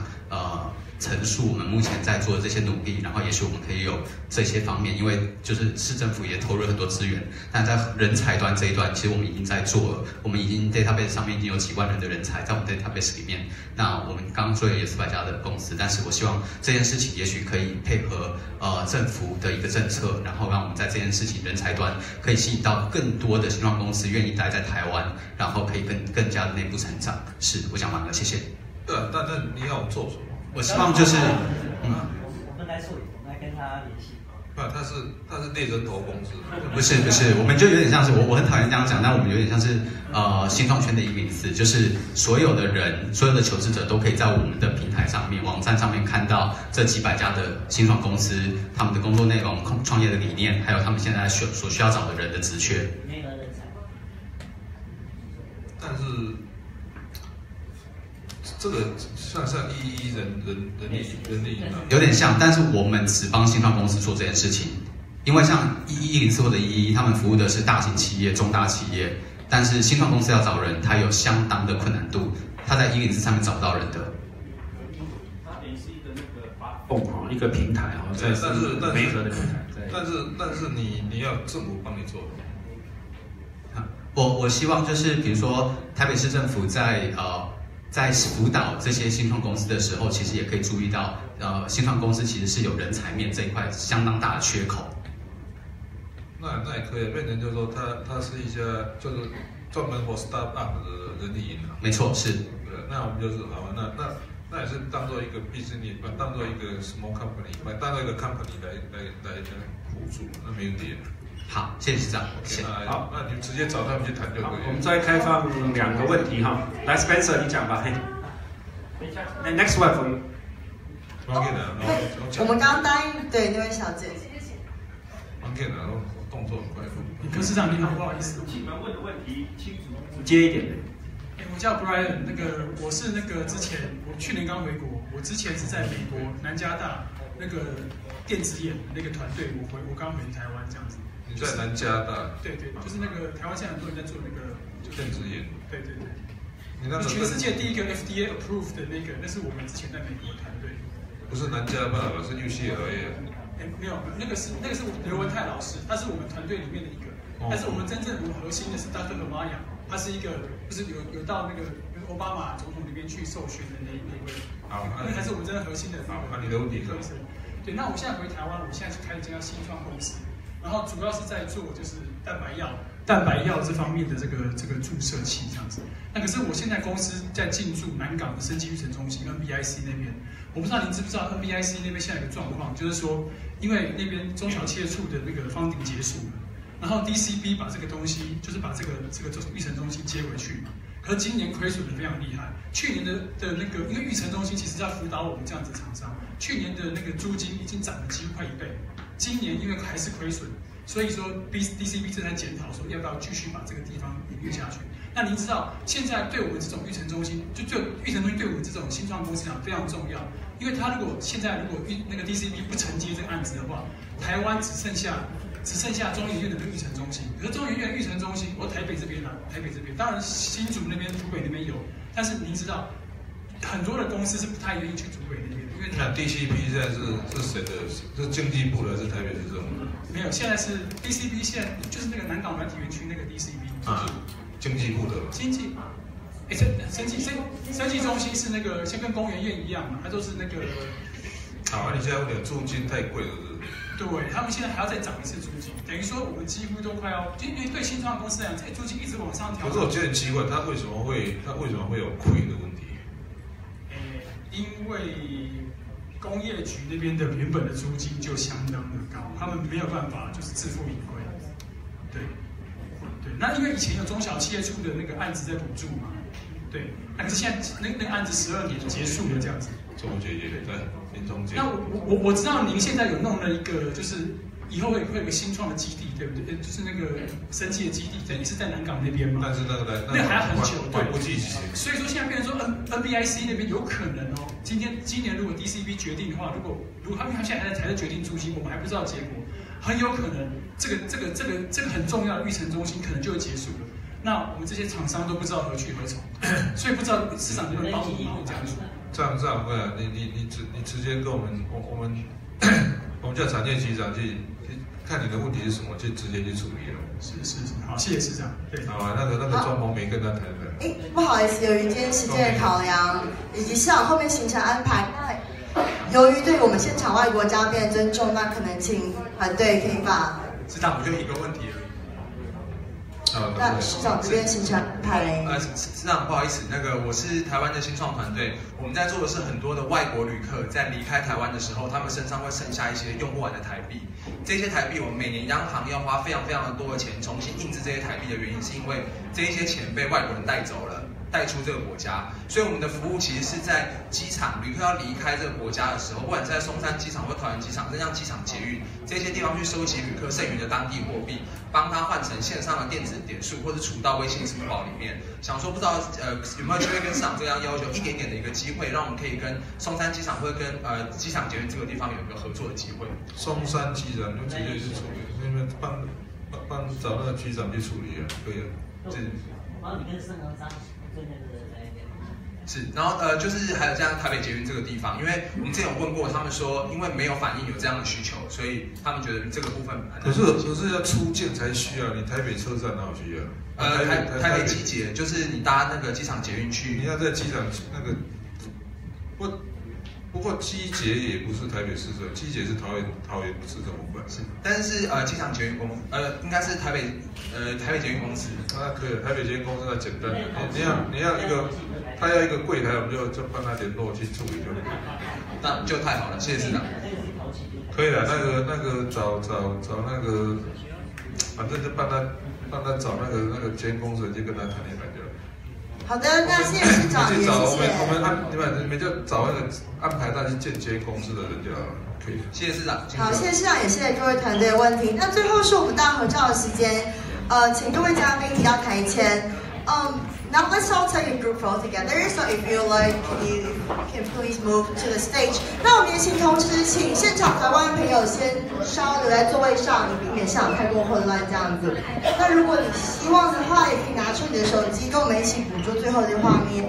陈述我们目前在做的这些努力，然后也许我们可以有这些方面，因为就是市政府也投入很多资源，但在人才端这一端，其实我们已经在做了，我们已经 database 上面已经有几万人的人才在我们 database 里面。那我们刚刚说有400家的公司，但是我希望这件事情也许可以配合政府的一个政策，然后让我们在这件事情人才端可以吸引到更多的新创公司愿意待在台湾，然后可以更加的内部成长。是，我讲完了，谢谢。对啊，但你要做什么？我希望就是，我们来处理，我们来跟他联系。不，他是猎人头公司。不是，我们就有点像是我很讨厌这样讲，但我们有点像是新创圈的104，就是所有的人，所有的求职者都可以在我们的平台上面、网站上面看到这几百家的新创公司他们的工作内容、创业的理念，还有他们现在所需要找的人的职缺。但是这个像人力有点像，但是我们只帮新创公司做这件事情，因为像1104或者1111，他们服务的是大型企业、中大企业，但是新创公司要找人，它有相当的困难度，它在104上面找不到人的。它也是一个那个一个平台哈，在媒合的平台。但是你要政府帮你做。我希望就是比如说台北市政府在辅导这些新创公司的时候，其实也可以注意到，新创公司其实是有人才面这一块相当大的缺口。那也可以变成就是说，它是一家就是专门 for start up 的人力银行。没错，是。对，那我们就是好，那也是当做一个 business， 当做一个 small company， 当做一个 company 来辅助，那没问题。好，谢谢市长。好，那你直接找他们去谈就可以。我们再开放2个问题哈，来 Spencer 你讲吧，嘿。Next one for you。我们刚刚答应对那位小姐。然后动作很快速。柯市长你好，不好意思，请问的问题清楚直接一点。我叫 Brian， 我是之前我去年刚回国，我之前是在美国南加大电子眼团队，我刚回台湾这样子。你在南加大？对，就是台湾现在很多人在做电子眼。对。全世界第一个 FDA approved 的那是我们之前在美国团队。不是南加大吧？是UCLA。没有，那个是刘文泰老师，他是我们团队里面的一个。但是我们真正核心的是 Dr. Amaya， 他是一个就是有到奥巴马总统里面去受训的那一位。好，那才是我们真正核心的。好，那你的问题是？对，那我现在回台湾，我现在是开一家新创公司。然后主要是在做就是蛋白药这方面的这个注射器这样子。那可是我现在公司在进驻南港的生技育成中心 NBIC 那边，我不知道您知不知道 NBIC 那边现在有个状况，就是说因为那边中小企业处的funding结束了，然后 DCB 把这个东西就是把这个育成中心接回去。可是今年亏损的非常厉害，去年的因为育成中心其实在辅导我们这样子厂商，去年的租金已经涨了几乎快1倍。今年因为还是亏损，所以说 DCB 正在检讨说要不要继续把这个地方营运下去。那您知道现在对我们这种育成中心，育成中心对我们这种新创公司讲非常重要，因为它如果DCB 不承接这个案子的话，台湾只剩下中研院的育成中心。可是中研院育成中心，我台北这边当然新竹那边、竹北那边有，但是您知道很多的公司是不太愿意去竹北那边。那 DCB 现在是谁的？是经济部的还是台北市政府？没有，现在是 DCB， 现在就是南港软体园区DCB 啊，经济部的。经济，生技中心是先跟工研院一样嘛，它都是好，你现在有点租金太贵了，对，他们现在还要再涨一次租金，等于说我们几乎都快要，因为对新创公司来讲，这租金一直往上调。可是我觉得很奇怪，它为什么会有亏的问题？因为工业局那边的原本的租金就相当的高，他们没有办法就是自负盈亏。对，那因为以前有中小企业处的案子在补助嘛，对，那可是现在那个案子12年结束了这样子。中结也在年终结。那我知道您现在有弄了一个就是以后会有个新创的基地，对不对？就是那个生技的基地，对，也是在南港那边嘛。但是那个还要很久，对，不积极。所以说现在变成说 NBIC 那边有可能哦，今年如果 DCB 决定的话，如果他们现在还在决定租金，我们还不知道结果，很有可能这个很重要的育成中心可能就会结束了。那我们这些厂商都不知道何去何从，所以不知道市场能不能帮我们这样做。这样会啊，你直接跟我们叫产业局长去看你的问题是什么，就直接去处理了。是，好，谢谢市长。对，好啊，那个装潢没跟他谈的。不好意思，由于今天时间的考量以及市场后面行程安排，由于对我们现场外国嘉宾的尊重，那可能请团队可以把。市长，我就一个问题而已。那市长这边行程安排。市长不好意思，我是台湾的新创团队，我们在做的是很多的外国旅客在离开台湾的时候，他们身上会剩下一些用不完的台币。这些台币我们每年央行要花非常的多的钱重新印制这些台币的原因，是因为这一些钱被外国人带走了。带出这个国家，所以我们的服务其实是在机场旅客要离开这个国家的时候，不管是在松山机场或桃园机场，像机场捷运这些地方去收集旅客剩余的当地货币，帮他换成线上的电子点数或者储到微信支付宝里面。想说不知道有没有机会跟市场这样要求一点点的一个机会，让我们可以跟松山机场或者跟机场捷运这个地方有一个合作的机会。松山机场就直接去处理，那边帮找那个局长去处理啊，可以啊。帮你跟盛和商。是，然后就是还有像台北捷运这个地方，因为我们之前有问过，他们说因为没有反映有这样的需求，所以他们觉得这个部分很难。可是要出境才需要，你台北车站哪有需要？台北机捷就是你搭那个机场捷运去，你要在机场那个不过机捷也不是台北市政，机捷是桃园市政府管。是，但是机场捷运应该是台北捷运公司。那可以，台北捷运公司那简单。你要一个，他要一个柜台，我们就帮他联络去处理就可以。那就太好了，谢谢市长。可以了，那个找那个，反正就帮他找那个捷运公司，就跟他谈一谈就。好的，那谢谢市长，也谢谢。你们就找那个安排他去见捷运公司的人就好了，可以。谢谢市长。好，谢谢市长，也谢谢各位团队的问题。那最后是我们大合照的时间，请各位嘉宾提到台前。Now let's all take a group photo together. So if you like, you can please move to the stage. 那我们也请同时请现场台湾的朋友先稍留在座位上，以避免现场太过混乱这样子。那如果你希望的话，也可以拿出你的手机，跟我们一起捕捉最后的画面。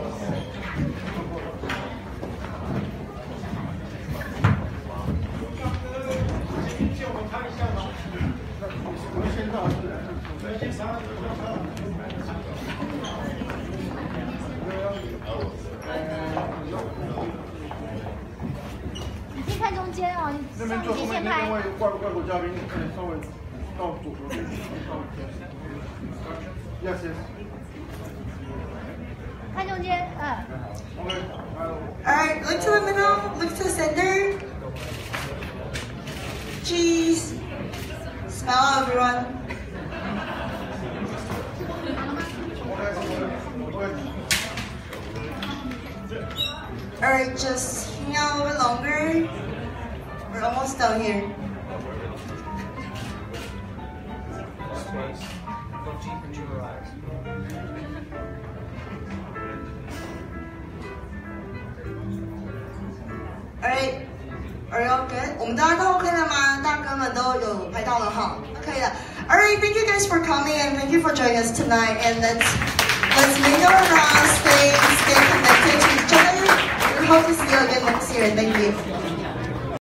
你看中间哦，你上极限拍。外国嘉宾可以稍微到左边，稍微偏。Yes. 看中间Alright, look to the middle, look to the center. Cheese. Smile, everyone. Alright, just hang out a little bit longer. We're almost done here. Alright, are you all good? 我们大家都 OK 了吗？大哥们都有拍到了哈 ，OK 的。Alright, thank you guys for coming and thank you for joining us tonight. And let's make our rounds, stay connected to each other. We hope to see you again next year. Thank you.